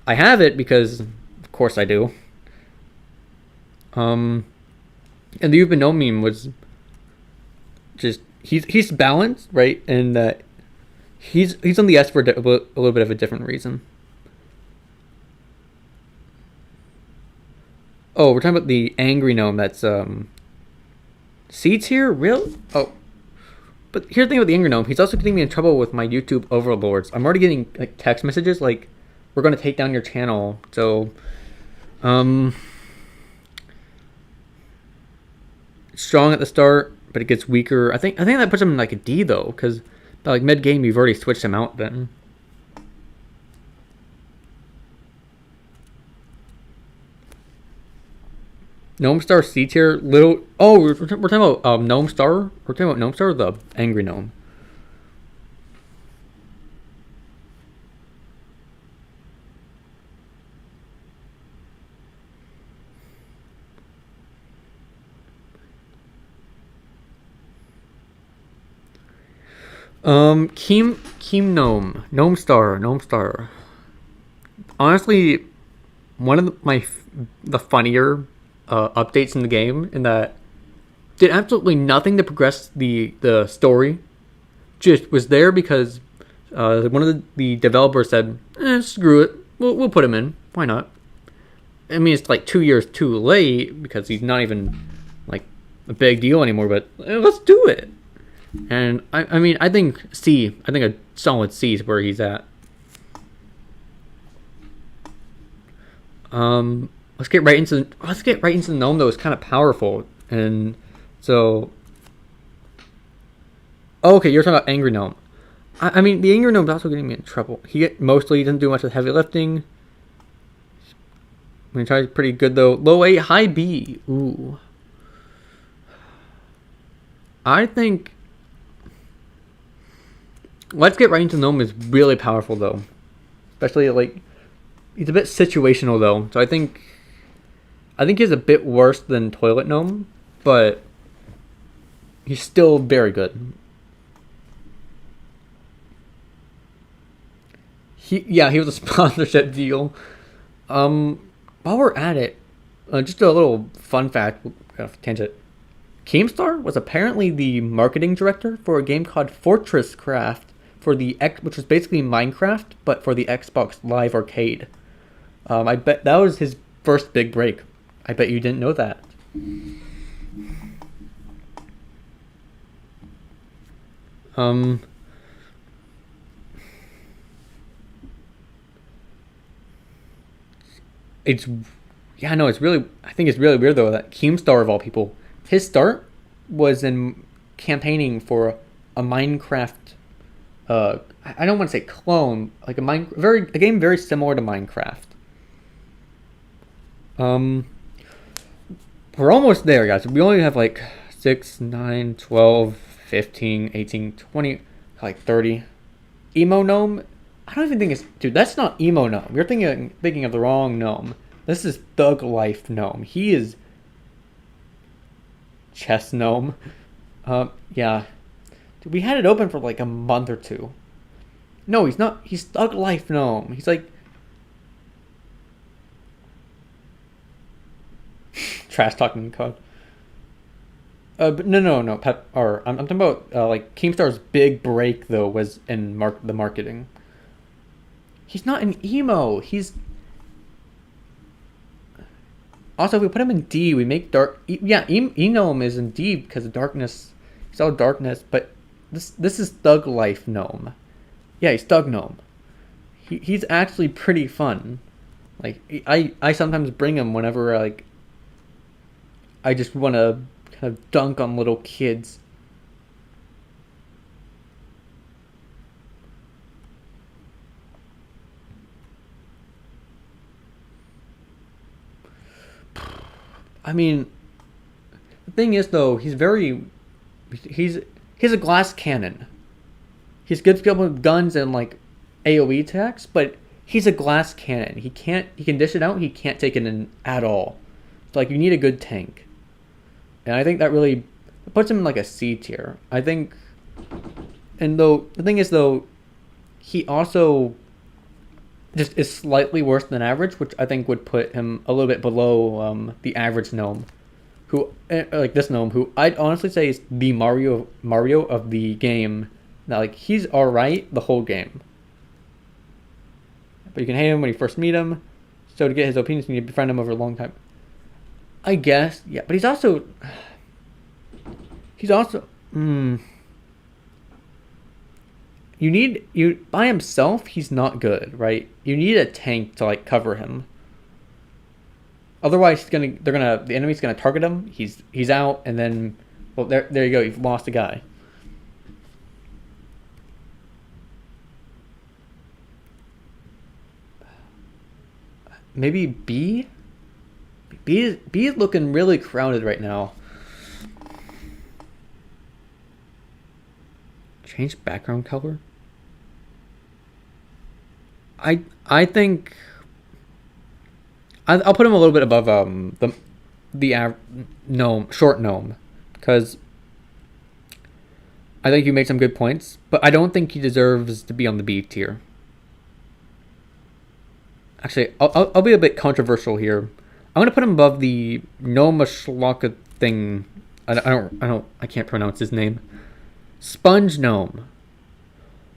I have it because of course I do. And the You've Been Gnome meme was just he's balanced, right? And he's on the S for a little bit of a different reason. Oh, we're talking about the angry gnome that's C tier? Real? Oh. But here's the thing with the angry gnome, he's also getting me in trouble with my YouTube overlords. I'm already getting like text messages like we're gonna take down your channel. So strong at the start, but it gets weaker. I think that puts him in like a D though, because like mid game you've already switched him out then. Gnome Star C tier, little. Oh, we're talking about Gnome Star. We're talking about Gnome Star, or the angry gnome. Keem Gnome Star. Honestly, one of the funnier updates in the game, in that did absolutely nothing to progress the story. Just was there because one of the developers said, "Screw it, we'll put him in. Why not?" I mean, it's like 2 years too late because he's not even like a big deal anymore. But let's do it. And I mean, I think a solid C is where he's at. Let's get right into the gnome though. It's kind of powerful, and so. Oh, okay, you're talking about angry gnome. I mean, the angry gnome's also getting me in trouble. He doesn't do much of the heavy lifting. I mean, tries pretty good though. Low A, high B. Ooh. I think. Let's get right into the gnome is really powerful though, especially like he's a bit situational though. So I think he's a bit worse than toilet gnome, but he's still very good. He was a sponsorship deal. While we're at it, just a little fun fact, tangent. Keemstar was apparently the marketing director for a game called Fortress Craft for which was basically Minecraft, but for the Xbox Live Arcade. I bet that was his first big break. I bet you didn't know that. it's yeah, no, it's really. I think it's really weird though that Keemstar of all people, his start was in campaigning for a Minecraft. I don't want to say clone, like a game very similar to Minecraft. Um, we're almost there, guys. We only have like 6, 9, 12, 15, 18, 20, like 30. Emo Gnome. I don't even think it's dude. That's not Emo Gnome. You're thinking of the wrong gnome. This is Thug Life Gnome. He is Chess Gnome. Yeah. Dude, we had it open for like a month or two. No, he's not. He's Thug Life Gnome. He's like trash talking code. But no. Or I'm talking about like Keemstar's big break though was in the marketing. He's not an emo. He's also if we put him in D, we make dark. Yeah, Gnome is in D because of darkness. He's all darkness, but this is Thug Life Gnome. Yeah, he's Thug Gnome. He's actually pretty fun. Like I sometimes bring him whenever like I just want to kind of dunk on little kids. I mean, the thing is though, he's he's a glass cannon. He's good to people with guns and like AoE attacks, but he's a glass cannon. He can dish it out. He can't take it in at all. So like you need a good tank, and I think that really puts him in like a C tier. I think, and though the thing is though, he also just is slightly worse than average, which I think would put him a little bit below the average gnome, who like this gnome, who I'd honestly say is the Mario of the game. Now, like he's all right the whole game, but you can hate him when you first meet him. So to get his opinions, you need to befriend him over a long time. I guess, yeah, but he's also. You by himself, he's not good, right? You need a tank to like cover him. Otherwise, the enemy's gonna target him. He's out, and then, well, there you go. You've lost a guy. Maybe B. B is looking really crowded right now. Change background color. I think I'll put him a little bit above the gnome short gnome because I think you made some good points, but I don't think he deserves to be on the B tier. Actually, I'll be a bit controversial here. I'm gonna put him above the Noma Shlaka thing. I can't pronounce his name. Sponge Gnome.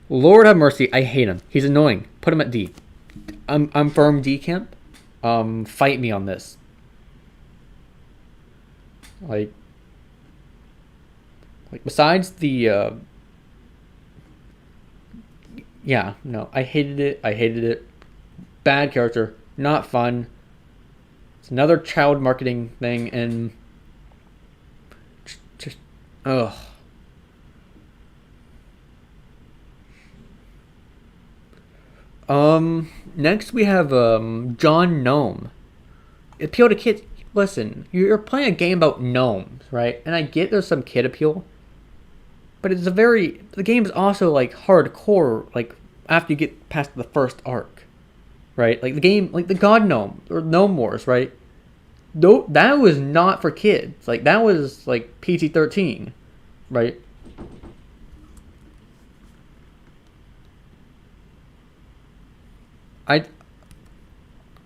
Lord have mercy, I hate him. He's annoying. Put him at D. I'm firm D camp. Fight me on this. Like besides the yeah, no, I hated it. Bad character, not fun. It's another child marketing thing, and just ugh. Next we have John Gnome. Appeal to kids. Listen, you're playing a game about gnomes, right? And I get there's some kid appeal, but the game is also like hardcore. Like after you get past the first arc, right? Like the game, like the God Gnome or Gnome Wars, right? No, that was not for kids. Like that was like PG-13, right?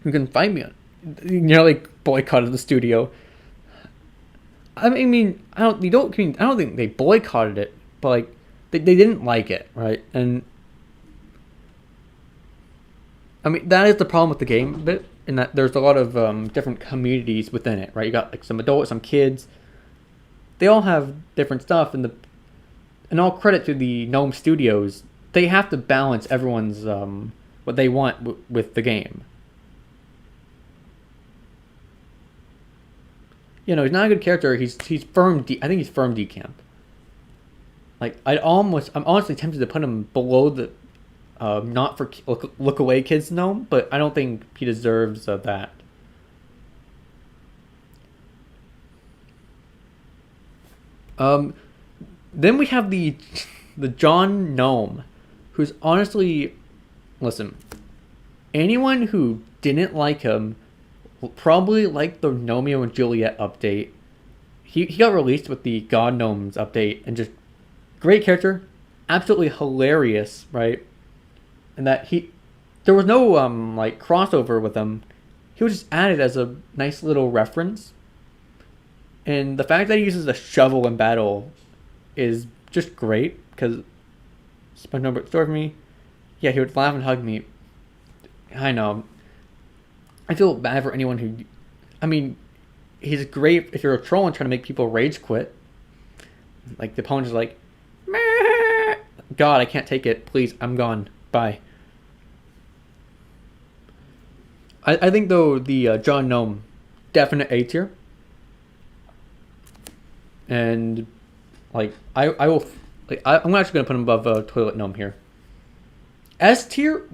You can find me on, like boycotted the studio. I mean, I don't think they boycotted it, but like they didn't like it, right? And I mean that is the problem with the game a bit, in that there's a lot of different communities within it, right? You got like some adults, some kids. They all have different stuff, and all credit to the Gnome Studios. They have to balance everyone's what they want with the game. He's not a good character. He's firm. I think he's firm decamp. Like I'm honestly tempted to put him below the, not for look away kids gnome, but I don't think he deserves that. Um, then we have the John Gnome, who's honestly, listen, anyone who didn't like him will probably like the Romeo and Juliet update. He got released with the God Gnomes update, and just great character, absolutely hilarious, right? And that there was no like crossover with him. He was just added as a nice little reference. And the fact that he uses a shovel in battle is just great, because SpongeBob would store me. Yeah, he would laugh and hug me. I know. I feel bad for anyone who, I mean, he's great if you're a troll and trying to make people rage quit. Like the opponent is like, meh. God, I can't take it. Please, I'm gone. Bye. I think though the John Gnome, definite A tier. And like I will, like I'm actually gonna put him above Toilet Gnome here. S tier.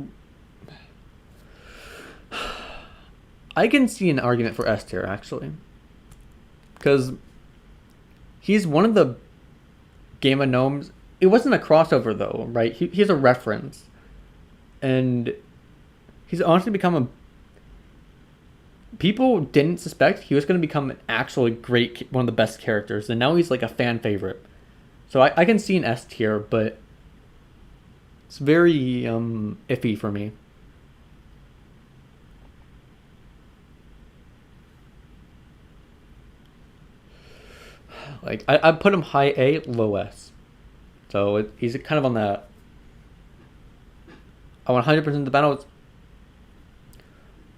I can see an argument for S tier actually, because he's one of the Game of Gnomes. It wasn't a crossover though, right? He's a reference, and he's honestly become a. People didn't suspect he was going to become an actually great, one of the best characters, and now he's like a fan favorite. So I can see an S tier, but it's very iffy for me. Like I put him high A, low S. So he's kind of on that. I 100% the battle.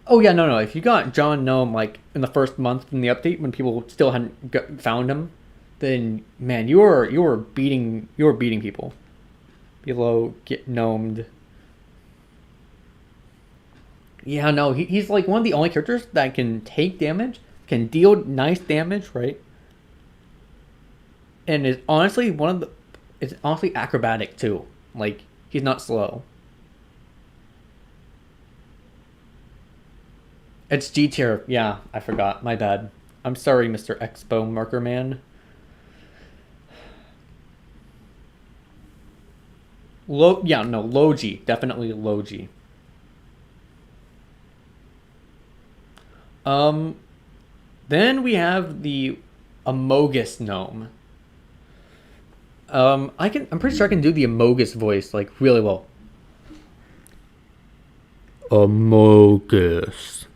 Oh yeah, no. If you got John Gnome like in the first month from the update when people still hadn't found him, then man, you were beating people. Below get gnomed. Yeah, no, he's like one of the only characters that can take damage, can deal nice damage, right? And is honestly one of the. It's honestly acrobatic too. Like he's not slow. It's G tier. Yeah, I forgot. My bad. I'm sorry, Mr. Expo Marker Man. Low G. Definitely low G. Um, then we have the Amogus Gnome. I'm pretty sure I can do the Amogus voice like really well. Amogus.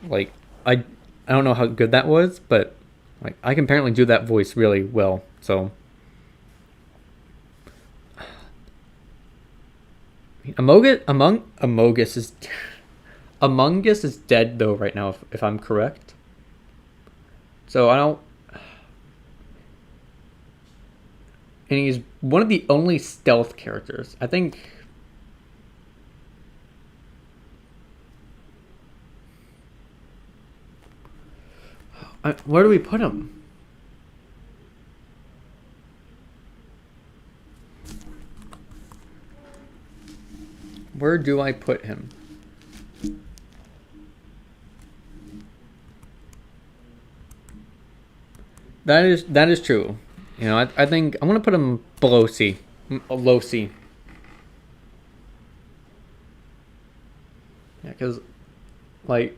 Like I don't know how good that was, but like I can apparently do that voice really well. So Amogus is Among Us is dead though right now if I'm correct. So I don't. And he's one of the only stealth characters. I think. Where do we put him? Where do I put him? That is true. I think I'm gonna put him below C, low C. Yeah, because like,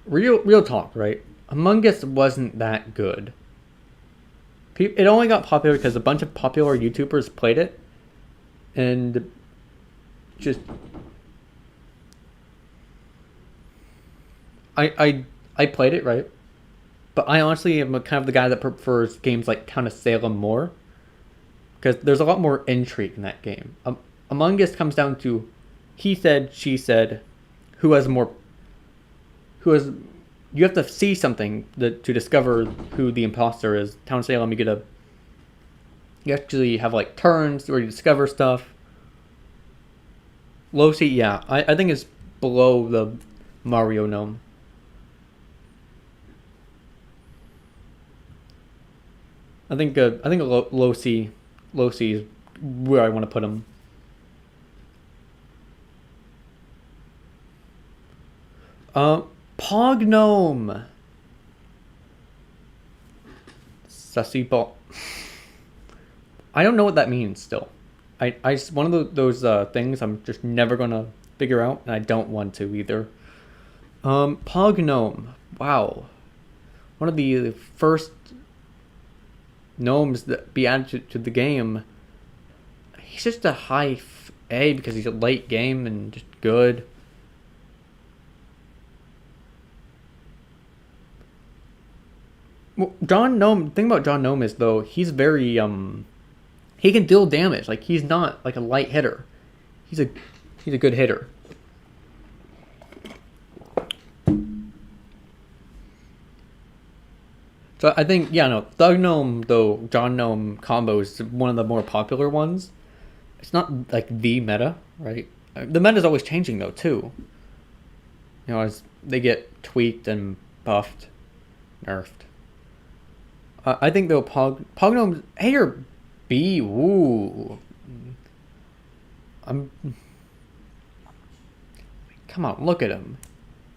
real talk, right? Among Us wasn't that good. It only got popular because a bunch of popular YouTubers played it, and just I played it, right, but I honestly am kind of the guy that prefers games like Town of Salem more, because there's a lot more intrigue in that game. Among Us comes down to he said, she said, who has more, who has. You have to see something to discover who the imposter is. Town of Salem, you actually have like turns where you discover stuff. Low C, yeah, I think it's below the Mario Gnome. I think a low C is where I want to put him. Uh, Pognome. Sussy ball. I don't know what that means still. One of those things I'm just never gonna figure out, and I don't want to either. Pognome. Wow. One of the first gnomes that be added to the game. He's just a high A because he's a late game and just good. Well, John Gnome. The thing about John Gnome is though he's very he can deal damage. Like he's not like a light hitter. He's a he's a good hitter. So I think yeah no Thug Gnome though John Gnome combo is one of the more popular ones. It's not like the meta, right? The meta is always changing though too. You know, as they get tweaked and buffed, nerfed. I think though Pognome A or B. Woo. I'm. Come on, look at him.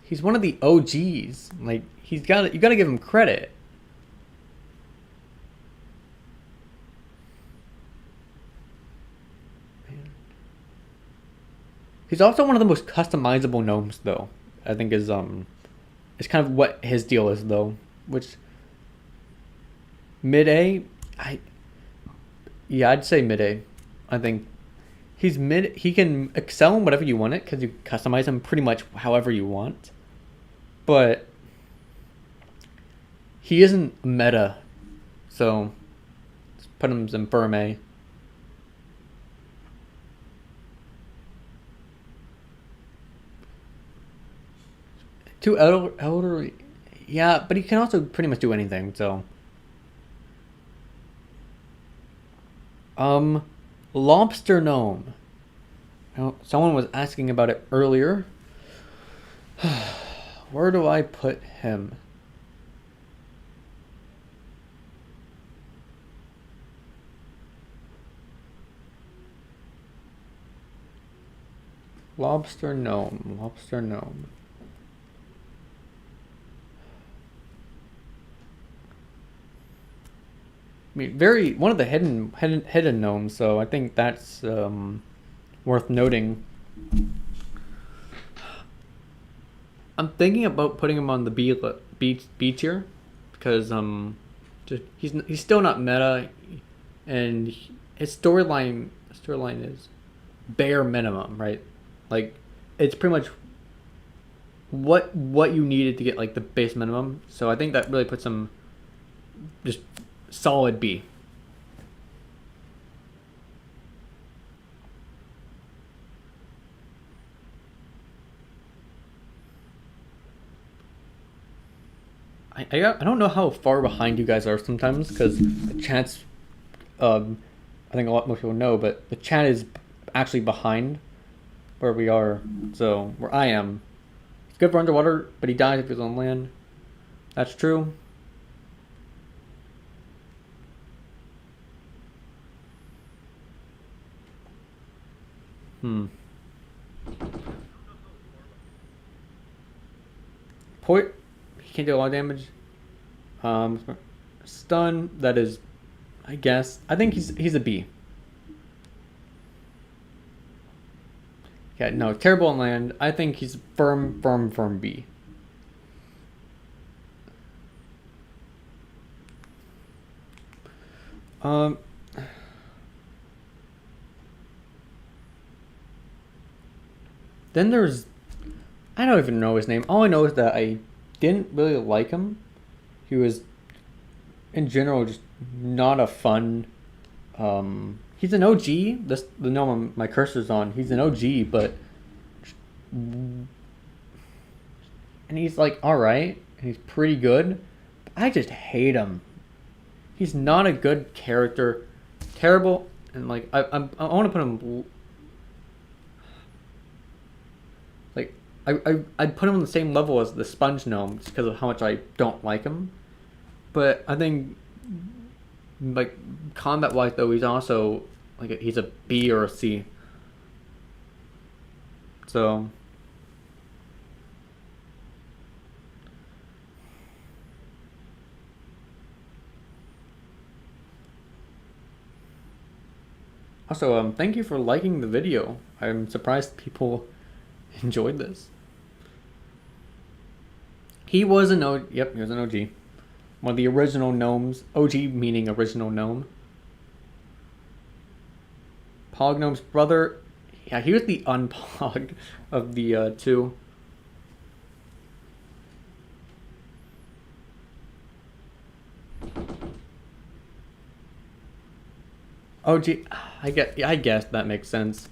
He's one of the OGs. Like he's got you got to give him credit. He's also one of the most customizable gnomes, though. I think is kind of what his deal is, though. Which mid A, I yeah, I'd say mid A. I think he's mid. He can excel in whatever you want it because you customize him pretty much however you want. But he isn't meta, so let's put him in firm A. Too elderly, yeah, but he can also pretty much do anything. So, um, lobster gnome. Someone was asking about it earlier. Where do I put him? Lobster gnome. Lobster gnome. I mean, very one of the hidden gnomes. So I think that's worth noting. I'm thinking about putting him on the B tier because he's still not meta, and his storyline is bare minimum, right? Like it's pretty much what you needed to get like the base minimum. So I think that really puts him just solid B. I don't know how far behind you guys are sometimes because the chat's I think a lot more people know, but the chat is actually behind where we are. So where I am, it's good for underwater, but he dies if he's on land. That's true. Hmm. Point. He can't do a lot of damage. Stun. That is, I guess. I think he's a B. Yeah, no, terrible on land. I think he's firm B. Um, then there's, I don't even know his name. All I know is that I didn't really like him. He was, in general, just not a fun. He's an OG. The gnome my cursor's on. He's an OG, but and he's like all right. He's pretty good. I just hate him. He's not a good character. Terrible, and like I want to put him like I'd put him on the same level as the sponge gnome just because of how much I don't like him. But I think Like combat wise though, he's also like he's a B or a C. So also thank you for liking the video. I'm surprised people enjoyed this. He was an O. Yep, he was an OG. One of the original gnomes. OG meaning original gnome. Pognome's brother. Yeah, he was the unpog of the two. OG. I guess that makes sense.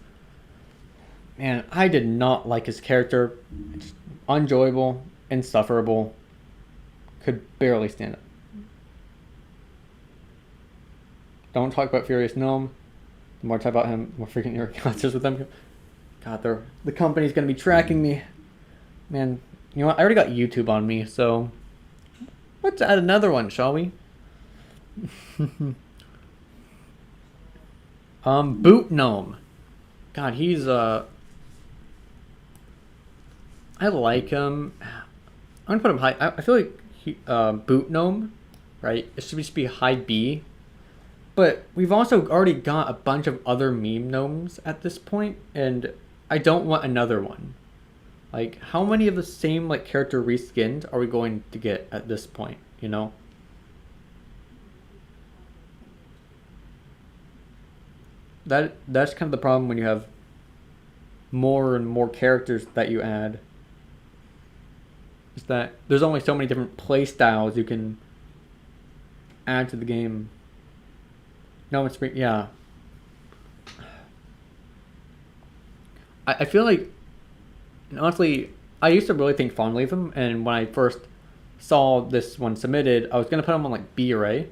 Man, I did not like his character. It's unenjoyable, insufferable. Could barely stand it. Don't talk about Furious Gnome. The more I talk about him, the more freaking irregulars with them. God, the company's gonna be tracking me. Man, you know what? I already got YouTube on me, so let's add another one, shall we? Boot Gnome. God, he's I like him. I'm gonna put him high. I feel like Boot Gnome, right? It should just be high B. But we've also already got a bunch of other meme gnomes at this point, and I don't want another one. Like, how many of the same like character reskinned are we going to get at this point? You know. That's kind of the problem when you have more and more characters that you add. Is that there's only so many different play styles you can add to the game. No, it's yeah. I feel like honestly, I used to really think fondly of him, and when I first saw this one submitted, I was gonna put him on like B or A.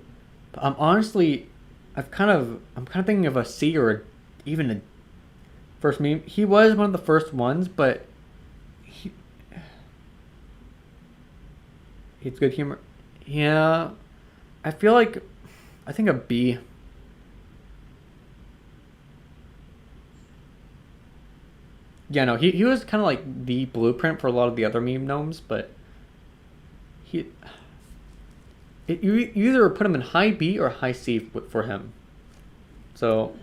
But I'm honestly, I'm kind of thinking of a C or even a first meme. He was one of the first ones, but he, he's good humor. Yeah, I feel like I think a B. Yeah, no, he was kind of like the blueprint for a lot of the other meme gnomes, but he you either put him in high B or high C for him. So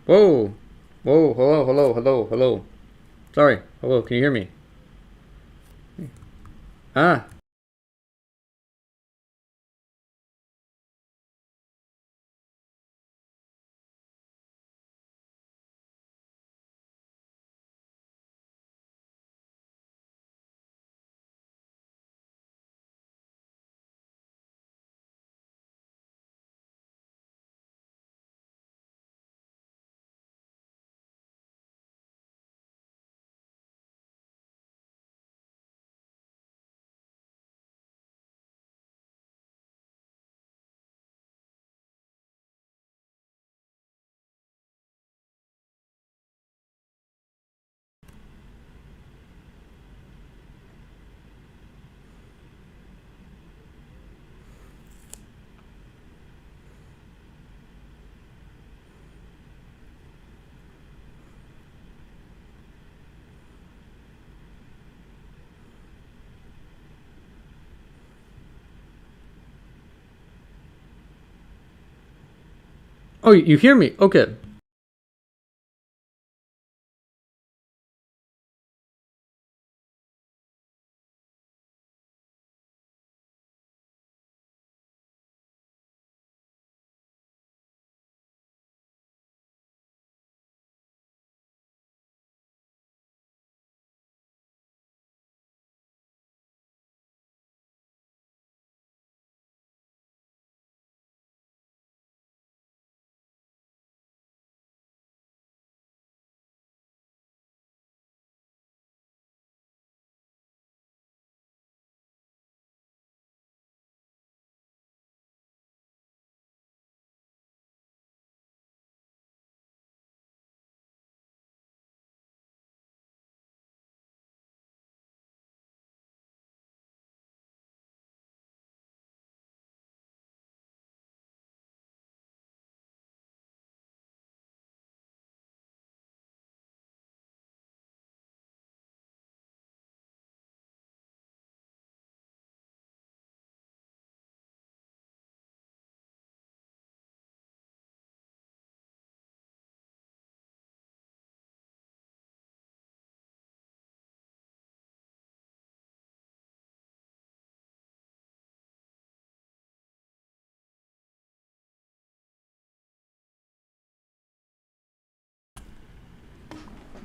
whoa, whoa, hello, hello, hello, hello. Sorry, hello, can you hear me? Ah, oh, you hear me? Okay.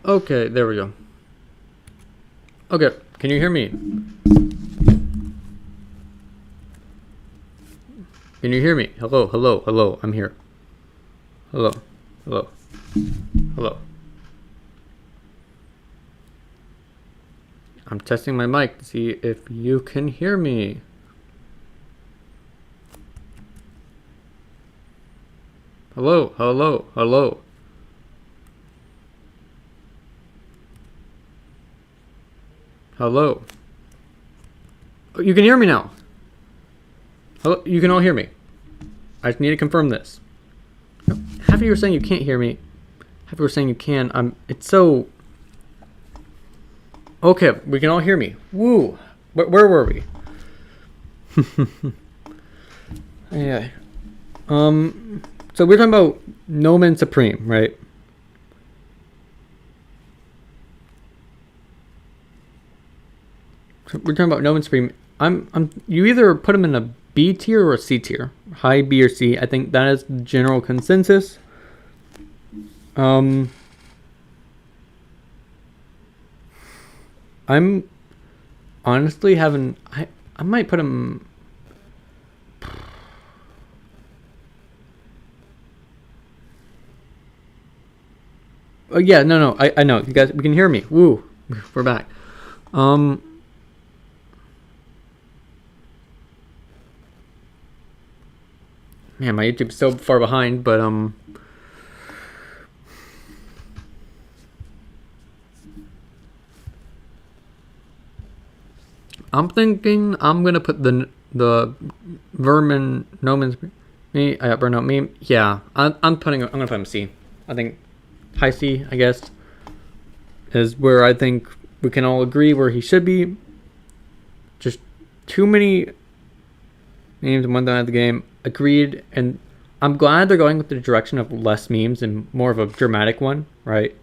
Okay, there we go. Okay, can you hear me? Can you hear me? Hello, hello, hello, I'm here. Hello, hello, hello. I'm testing my mic to see if you can hear me. Hello, hello, hello. Hello. Oh, you can hear me now. Hello, you can all hear me. I just need to confirm this. Half of you are saying you can't hear me. Half of you are saying you can. It's so... Okay, we can all hear me. Woo. Where were we? Yeah. So we're talking about Nomen Supreme, right? So we're talking about Nomen Supreme. You either put them in a B tier or a C tier. High B or C. I think that is the general consensus. I'm honestly having... I might put him... Oh yeah, no, I know. You guys, we can hear me. Woo, we're back. Man, my YouTube's so far behind, but I'm thinking I'm gonna put the Vermin Nomen's me. I got burnout meme. Yeah, I'm gonna put him C. I think high C, I guess, is where I think we can all agree where he should be. Just too many memes and one down at the game. Agreed, and I'm glad they're going with the direction of less memes and more of a dramatic one, right?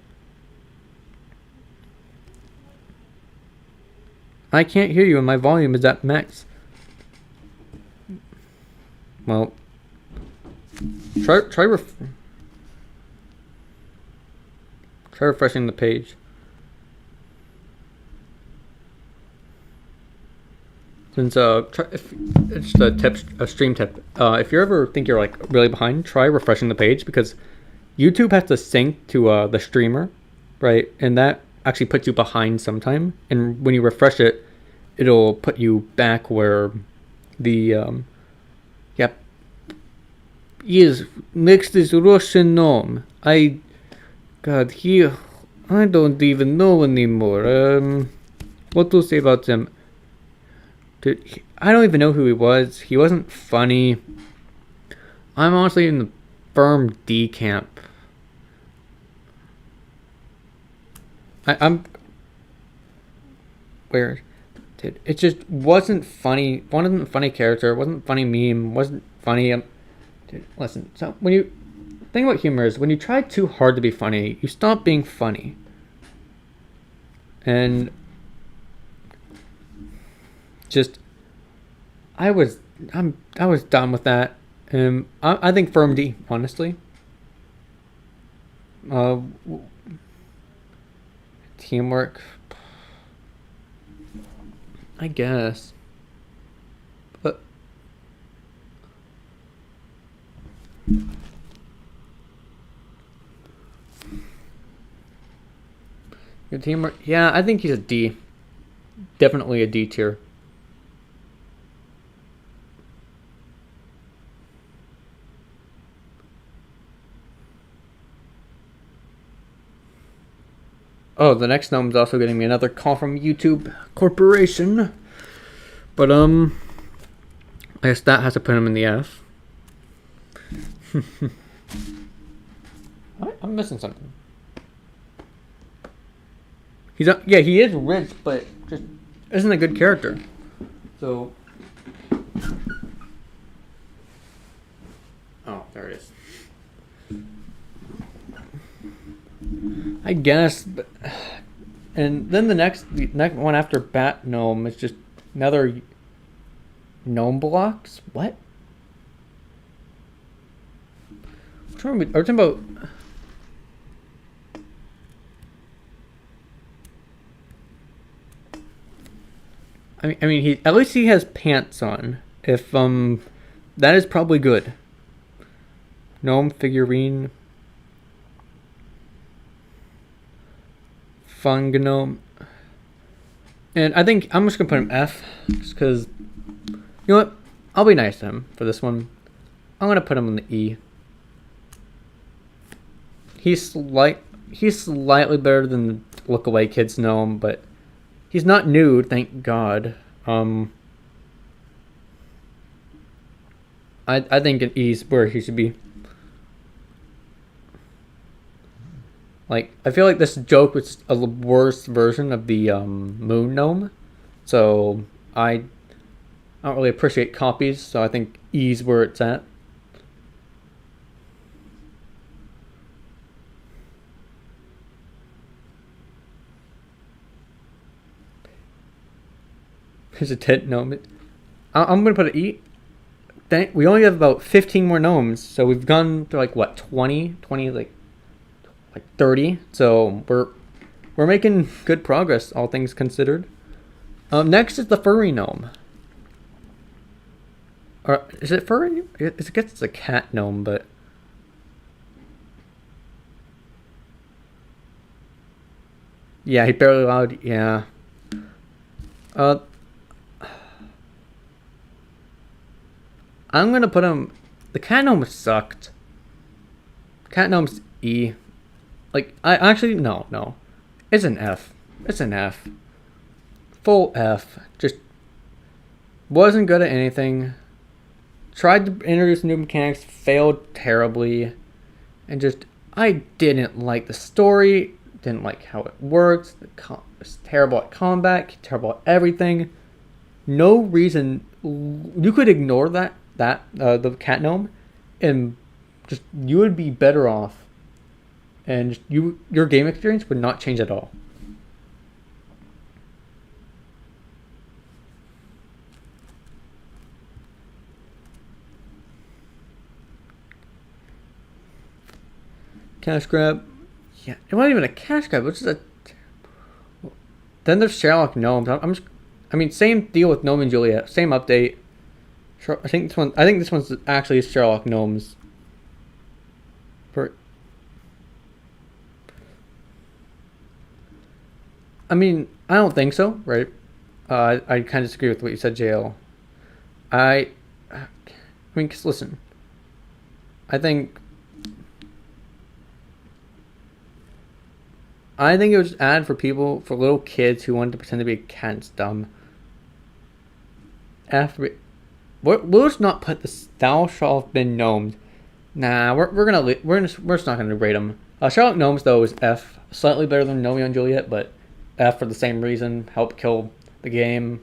I can't hear you and my volume is at max. Well, try refreshing the page. Since it's a stream tip. If you ever think you're like really behind, try refreshing the page because YouTube has to sync to the streamer, right? And that actually puts you behind sometime. And when you refresh it, it'll put you back where the yep. Yes, next is Russian gnome. I don't even know anymore. What to say about them? Dude, I don't even know who he was. He wasn't funny. I'm honestly in the firm D camp. I'm where, dude, it just wasn't funny. Wasn't a funny character. Wasn't funny meme. Wasn't funny. Dude, listen. So when you think about humor is when you try too hard to be funny, you stop being funny. And just I was done with that. I think firm D, honestly. Teamwork, I guess, but your teamwork, yeah, I think he's a D. Definitely a D tier. Oh, the next gnome's also getting me another call from YouTube Corporation. But, I guess that has to put him in the F. I'm missing something. Yeah, he is rich, but just isn't a good character. So... Oh, there it is. I guess, but, and then the next one after Bat Gnome is just another gnome blocks. What? Are we talking about? I mean, he at least he has pants on. If that is probably good. Gnome figurine, fun gnome, and I think I'm just gonna put him F, just because you know what? I'll be nice to him for this one. I'm gonna put him on the E. He's slightly better than the Look Away Kids gnome, but he's not nude, thank God. I think an E's where he should be. Like, I feel like this joke was a worse version of the moon gnome, so I don't really appreciate copies. So I think E's where it's at. Here's a tent gnome. I'm gonna put an E. We only have about 15 more gnomes, so we've gone to like what 20, like 30. So we're making good progress, all things considered. Next is the furry gnome. Or is it furry? I guess it's a cat gnome, but yeah, he barely allowed. Yeah. Uh, I'm gonna put him. The cat gnome sucked. Cat gnome's E. Like I actually no, it's an F. It's an F. Full F. Just wasn't good at anything. Tried to introduce new mechanics, failed terribly, and just I didn't like the story. Didn't like how it worked. It's terrible at combat. Terrible at everything. No reason you could ignore that the cat gnome, and just you would be better off, and just your game experience would not change at all. Cash grab, yeah, it wasn't even a cash grab. It was just a. Then there's Sherlock Gnomes. I'm just, I mean, same deal with Gnome and Juliet. Same update. I think this one. I think this one's actually Sherlock Gnomes. For, I mean, I don't think so, right? I kind of disagree with what you said, JL. I mean, 'cause listen, I think I think it was an ad for people, for little kids who wanted to pretend to be a cat and dumb. After, we'll just not put this. Thou shalt have been gnomed. Nah, we're just not gonna rate them. Sherlock Gnomes though is F, slightly better than Romeo and Juliet, but F for the same reason. Help kill the game.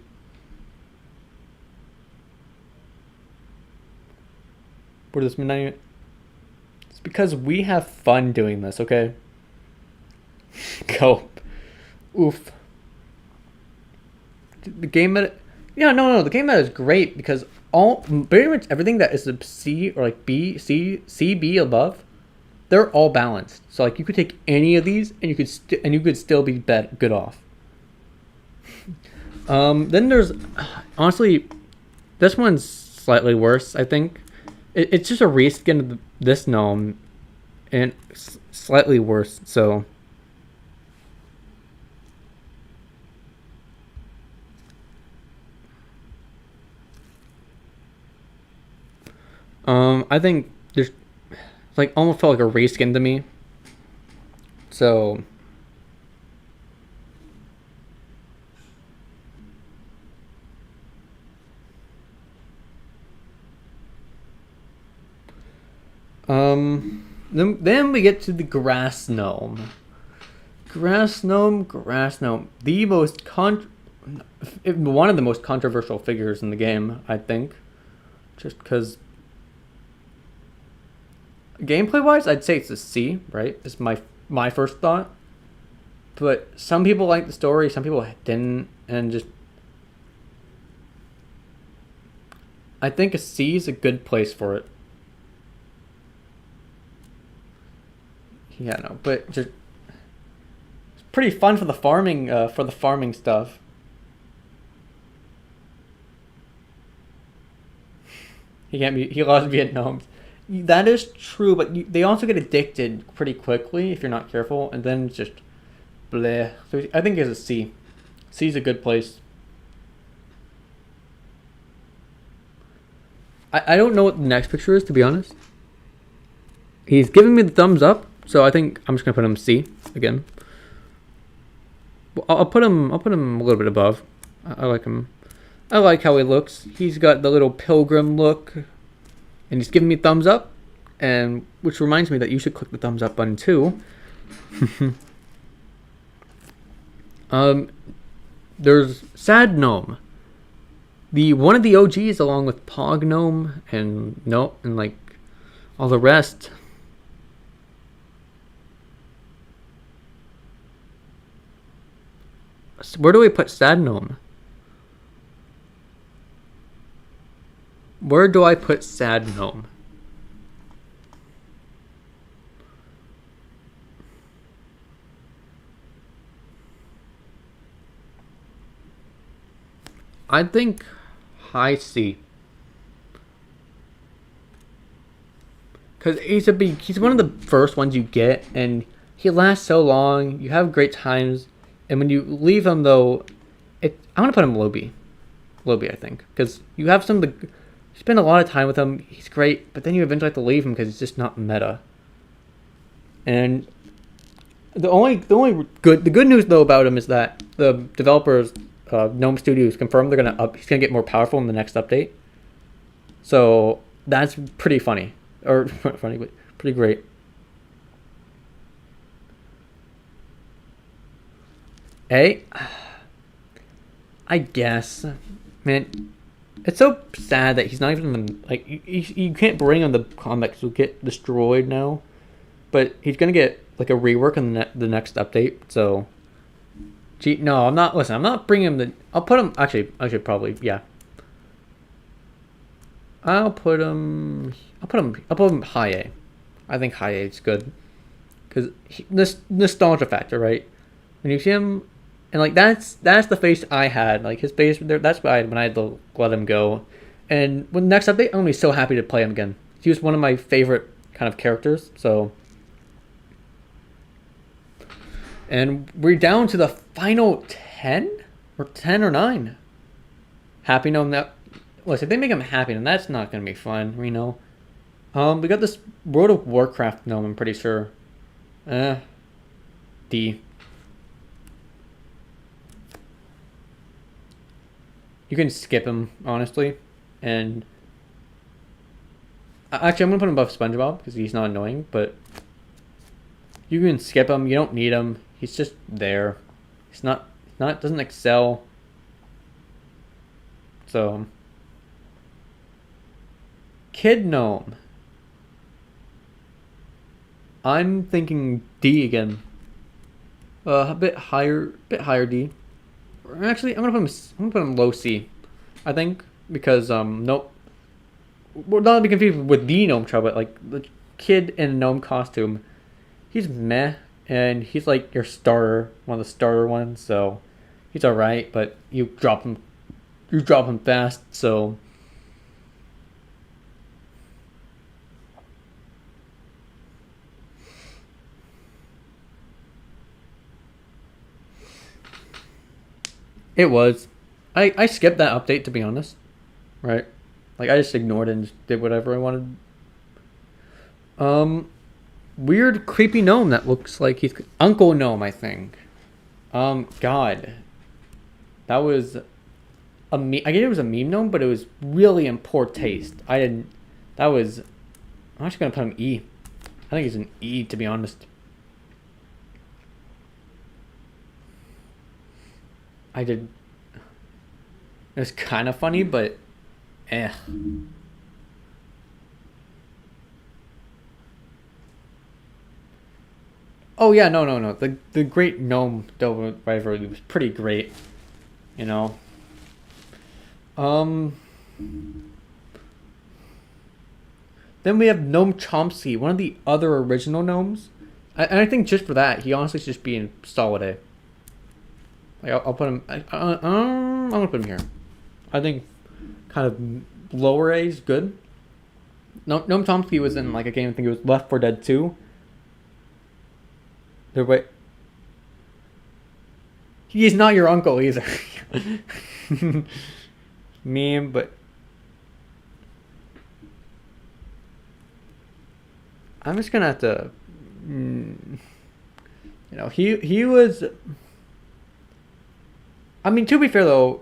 For this midnight, it's because we have fun doing this. Okay. Go. Oof. The game meta. Yeah, no. The game meta is great because all pretty much everything that is a C or like B, C, B above, they're all balanced. So like you could take any of these and you could still be good off. Then there's honestly, this one's slightly worse. I think it's just a reskin of this gnome, and slightly worse. So. I think there's like almost felt like a reskin to me. So then we get to the grass gnome. Grass gnome. The most one of the most controversial figures in the game, I think. Just because gameplay wise, I'd say it's a C, right? It's my first thought. But some people like the story, some people didn't, and just I think a C is a good place for it. Yeah, no, but just it's pretty fun for the farming stuff. He can't be. He loves Vietnams. That is true, but they also get addicted pretty quickly if you're not careful, and then it's just bleh. So I think it's a C. C is a good place. I don't know what the next picture is, to be honest. He's giving me the thumbs up, so I think I'm just gonna put him C again. I'll put him a little bit above. I like him. I like how he looks. He's got the little pilgrim look, and he's giving me thumbs up, and which reminds me that you should click the thumbs up button too. There's Sad Gnome, the one of the OGs, along with Pog Gnome and like all the rest. Where do we put Sad Gnome? Where do I put Sad Gnome? I think high C. Because he's one of the first ones you get, and he lasts so long. You have great times, and when you leave him though, I want to put him low B. Low B, I think, because you have you spend a lot of time with him. He's great, but then you eventually have to leave him because he's just not meta. And the good news though about him is that the developers, Gnome Studios, confirmed he's gonna get more powerful in the next update. So that's pretty funny, or funny, but pretty great. A, I guess, man. It's so sad that he's not even like you can't bring him the combat because he'll get destroyed now. But he's gonna get like a rework in the next update. So, gee, no, I'm not. Listen, I'm not bringing him. I'll put him. Actually, I should probably, yeah. I'll put him high A. I think high A is good because this nostalgia factor, right? When you see him, and like that's the face I had. Like his face there. That's what I had when I had to let him go. And when the next update, I'm gonna be so happy to play him again. He was one of my favorite kind of characters. So. And we're down to the final 10? Or 10 or 9. Happy Gnome. Listen, if they make him happy, then that's not going to be fun, we know. We got this World of Warcraft Gnome, I'm pretty sure. D. You can skip him, honestly. And actually, I'm going to put him above SpongeBob, because he's not annoying, but you can skip him. You don't need him. He's just there. He's not doesn't excel. So Kid Gnome. I'm thinking D again. A bit higher D. Actually, I'm gonna put him low C. I think because nope. We're not to be confused with the Gnome Child, but like the kid in a gnome costume. He's meh. And he's like your starter, one of the starter ones, so he's alright, but you drop him fast, so it was. I skipped that update, to be honest. Right? Like I just ignored it and just did whatever I wanted. Weird, creepy gnome that looks like he's Uncle Gnome, I think. God, that was a I guess it was a meme gnome, but it was really in poor taste. I didn't. That was. I'm actually gonna put him E. I think he's an E, to be honest. I did. It was kind of funny, but, eh. Oh yeah, no. The Great Gnome Devil Rivalry was pretty great, you know. Um. Then we have Gnome Chomsky, one of the other original gnomes, and I think just for that, he honestly should just be in solid A. Like I'll put him. I'm gonna put him here. I think kind of lower A is good. No, Noam Chomsky was in like a game. I think it was Left 4 Dead 2. There, wait, he's not your uncle either. Meme, but I'm just gonna have to. He was. I mean, to be fair though,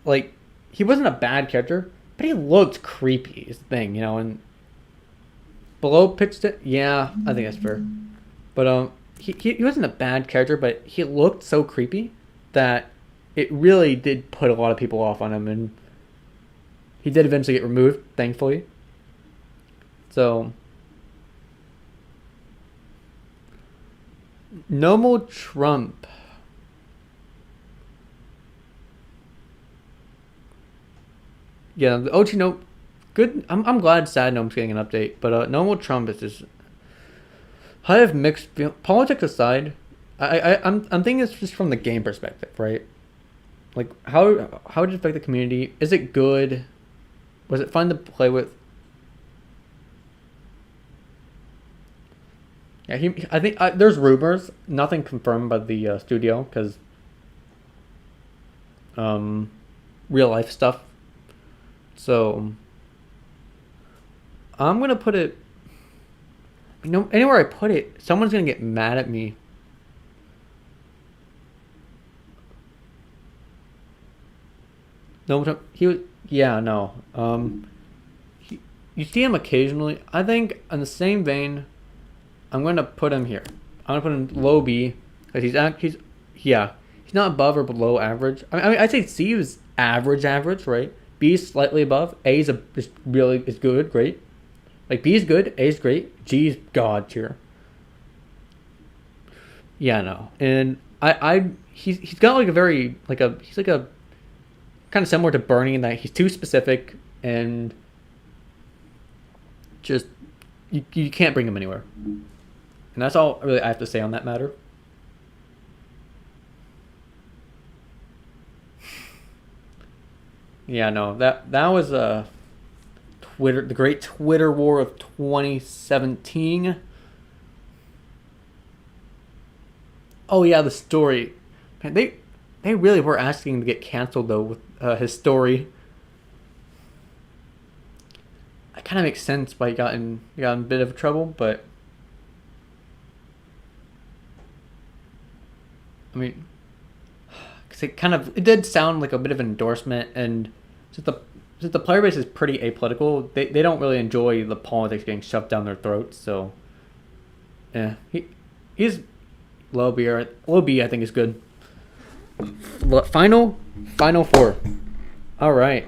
like he wasn't a bad character, but he looked creepy. Is the thing, and below pitched it. Yeah, I think that's fair. But he wasn't a bad character, but he looked so creepy that it really did put a lot of people off on him, and he did eventually get removed, thankfully. So, Normal Trump. Yeah, the OG no, good. I'm glad Sad Gnome's getting an update, but Normal Trump is just. I have mixed politics aside. I'm thinking it's just from the game perspective, right? Like how did it affect the community? Is it good? Was it fun to play with? Yeah, I think there's rumors, nothing confirmed by the studio because um, real life stuff. So I'm gonna put it. Anywhere I put it, someone's gonna get mad at me. No, he was. Yeah, no. You see him occasionally. I think in the same vein, I'm gonna put him here. I'm gonna put him low B because yeah, he's not above or below average. I mean I'd say C is average, right? B is slightly above. A is good, great. Like B is good, A is great, G is god tier. Yeah, no, and he's got like a very he's like a kind of similar to Bernie in that he's too specific and just you can't bring him anywhere. And that's all really I have to say on that matter. Yeah, no, that was Twitter, the great Twitter war of 2017. Oh yeah, the story. Man, they really were asking to get canceled though with his story. It kind of makes sense why he got in a bit of trouble, but I mean, because it did sound like a bit of an endorsement, and since the player base is pretty apolitical, they don't really enjoy the politics getting shoved down their throats. So, yeah, he's low B. Low B, I think is good. Final four. All right.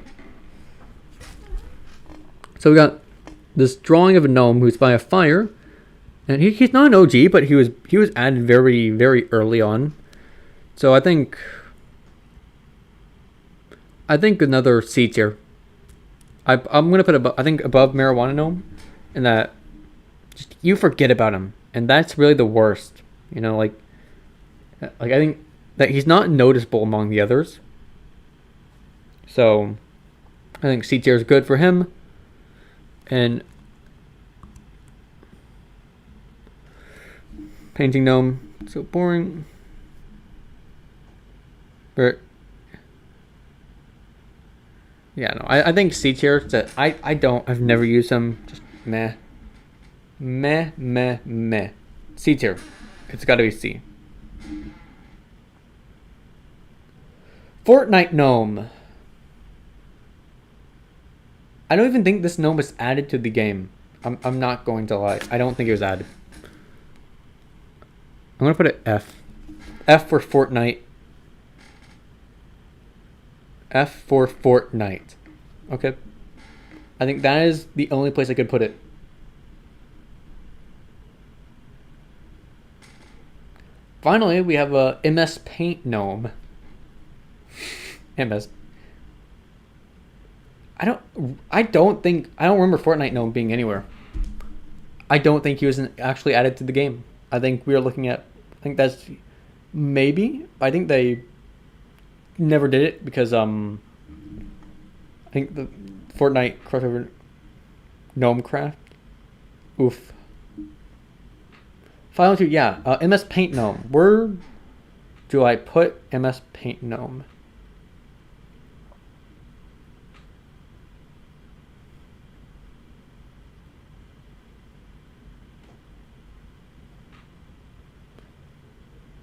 So we got this drawing of a gnome who's by a fire, and he's not an OG, but he was added very very early on. So I think another C tier. I'm gonna put I think above Marijuana Gnome, and that just you forget about him, and that's really the worst. I think that he's not noticeable among the others. So I think C tier is good for him, and Painting Gnome so boring, but. Yeah, no, I think C tier. I've never used them. Just meh, meh, meh, meh. C tier. It's got to be C. Fortnite Gnome. I don't even think this gnome was added to the game. I'm not going to lie. I don't think it was added. I'm gonna put it F. F for Fortnite. F for Fortnite. Okay. I think that is the only place I could put it. Finally, we have a MS Paint Gnome. MS. I don't remember Fortnite Gnome being anywhere. I don't think he was actually added to the game. I think we are looking at, I think that's maybe, I think they never did it because I think the Fortnite crossover Gnomecraft. Oof. Final two, yeah. MS Paint Gnome. Where do I put MS Paint Gnome?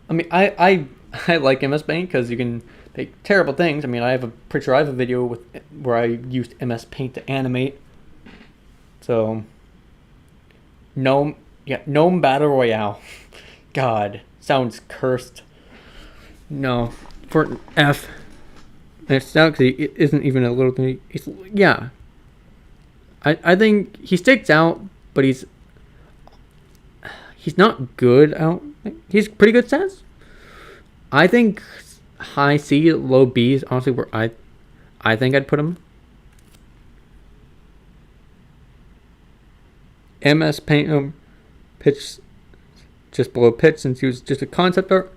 I mean, I like MS Paint because you can make terrible things. I mean, I have a pretty sure I have a video with where I used MS Paint to animate. So, Gnome, yeah, Gnome Battle Royale. God, sounds cursed. No, for F. It's not because he isn't even a little thing. Yeah. I think he sticks out, but he's not good out. He's pretty good stats. I think high C, low B is honestly where I think I'd put him. MS Paint pitch just below pitch since he was just a concept art.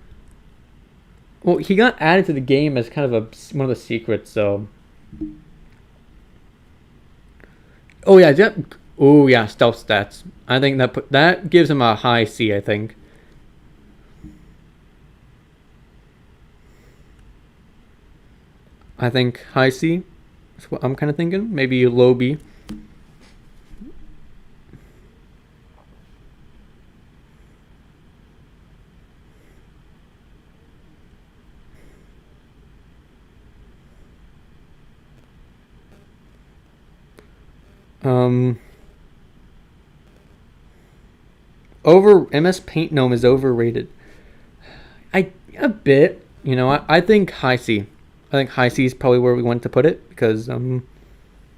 Well, he got added to the game as kind of one of the secrets, so. Oh yeah, oh yeah, stealth stats. I think that gives him a high C. I think. I think high C. That's what I'm kind of thinking. Maybe low B. MS Paint Gnome is overrated. A bit, you know. I think high C. I think high C is probably where we want to put it because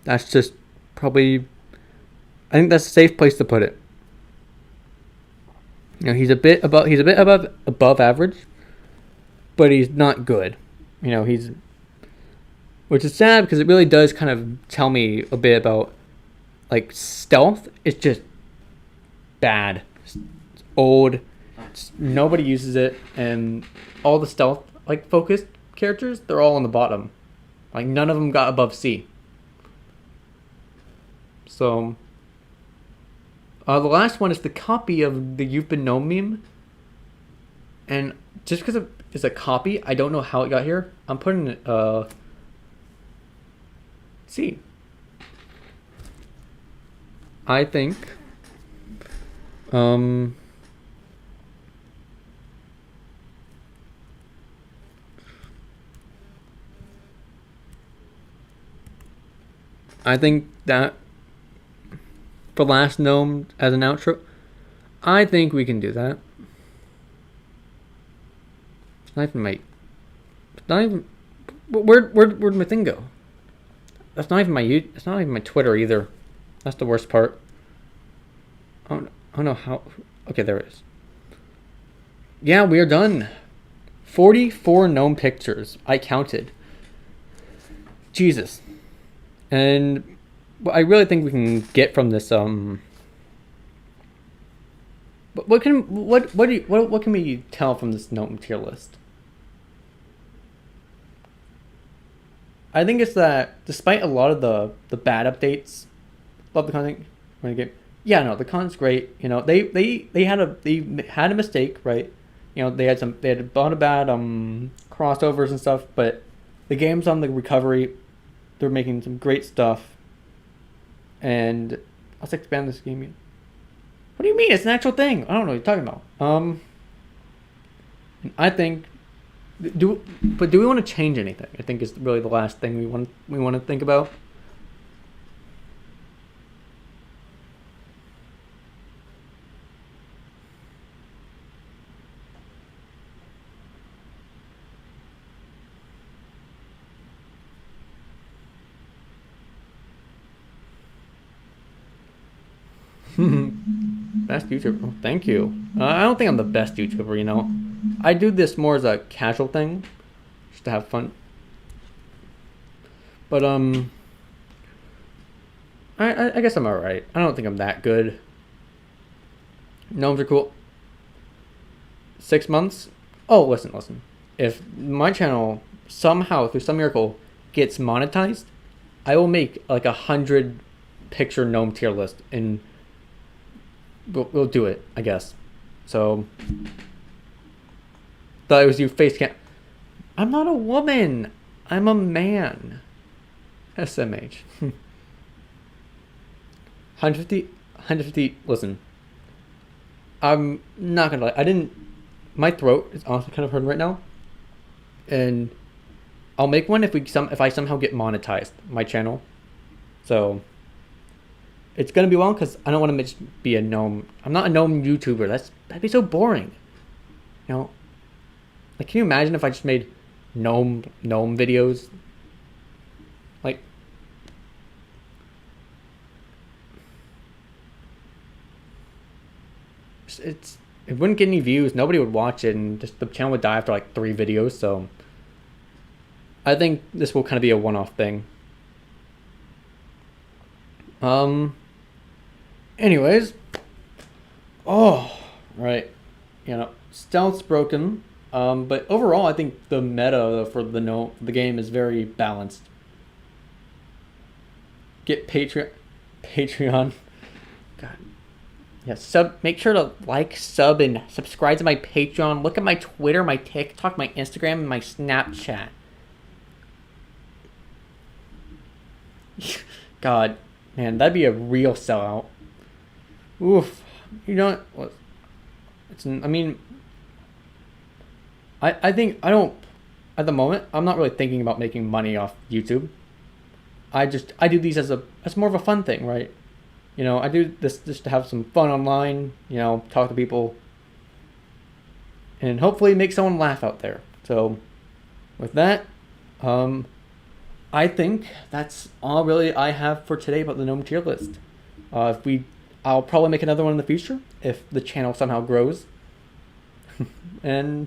that's just probably. I think that's a safe place to put it. You know, he's a bit above average, but he's not good. You know, which is sad because it really does kind of tell me a bit about like stealth. It's just bad. It's old. Nobody uses it, and all the stealth like focused characters, they're all on the bottom. Like none of them got above C. So the last one is the copy of the You've Been Known meme, and just because it's a copy, I don't know how it got here. I'm putting it C. I think I think that for last gnome as an outro, I think we can do that. It's not even my. It's not even. Where'd my thing go? That's not even my. It's not even my Twitter either. That's the worst part. I don't know how. Okay, there it is. Yeah, we are done. 44 gnome pictures. I counted. Jesus. And what I really think we can get from this what can we tell from this gnome tier list? I think it's that despite a lot of the bad updates, love the content. Yeah, no, the content's great. You know, they had a mistake, right? You know, they had a lot of bad crossovers and stuff, but the game's on the recovery. They're making some great stuff, and let's expand this game. What do you mean? It's an actual thing. I don't know what you're talking about. I think do we want to change anything? I think is really the last thing we want to think about. Best YouTuber. Oh, thank you. I don't think I'm the best YouTuber, you know. I do this more as a casual thing, just to have fun. But I guess I'm alright. I don't think I'm that good. Gnomes are cool. 6 months? Oh, listen. If my channel somehow, through some miracle, gets monetized, I will make like 100 picture gnome tier list, and we'll do it, I guess. So thought it was you face cam. I'm not a woman. I'm a man. SMH. 150. Listen, I'm not gonna lie. I didn't. My throat is honestly kind of hurting right now, and I'll make one if I somehow get monetized my channel. So it's gonna be long because I don't want to be a gnome. I'm not a gnome YouTuber. That'd be so boring. You know, like, can you imagine if I just made gnome videos? Like, it wouldn't get any views. Nobody would watch it, and just the channel would die after like 3 videos. So I think this will kind of be a one-off thing. Anyways, right, stealth's broken. But overall, I think the meta for the game is very balanced. Get Patreon. God. Yeah, make sure to like, sub, and subscribe to my Patreon. Look at my Twitter, my TikTok, my Instagram, and my Snapchat. God, man, that'd be a real sellout. Oof. You know what? I think I don't, at the moment, I'm not really thinking about making money off YouTube. I do these as more of a fun thing, right? I do this just to have some fun online, talk to people, and hopefully make someone laugh out there. So with that, I think that's all really I have for today about the gnome tier list. I'll probably make another one in the future if the channel somehow grows. And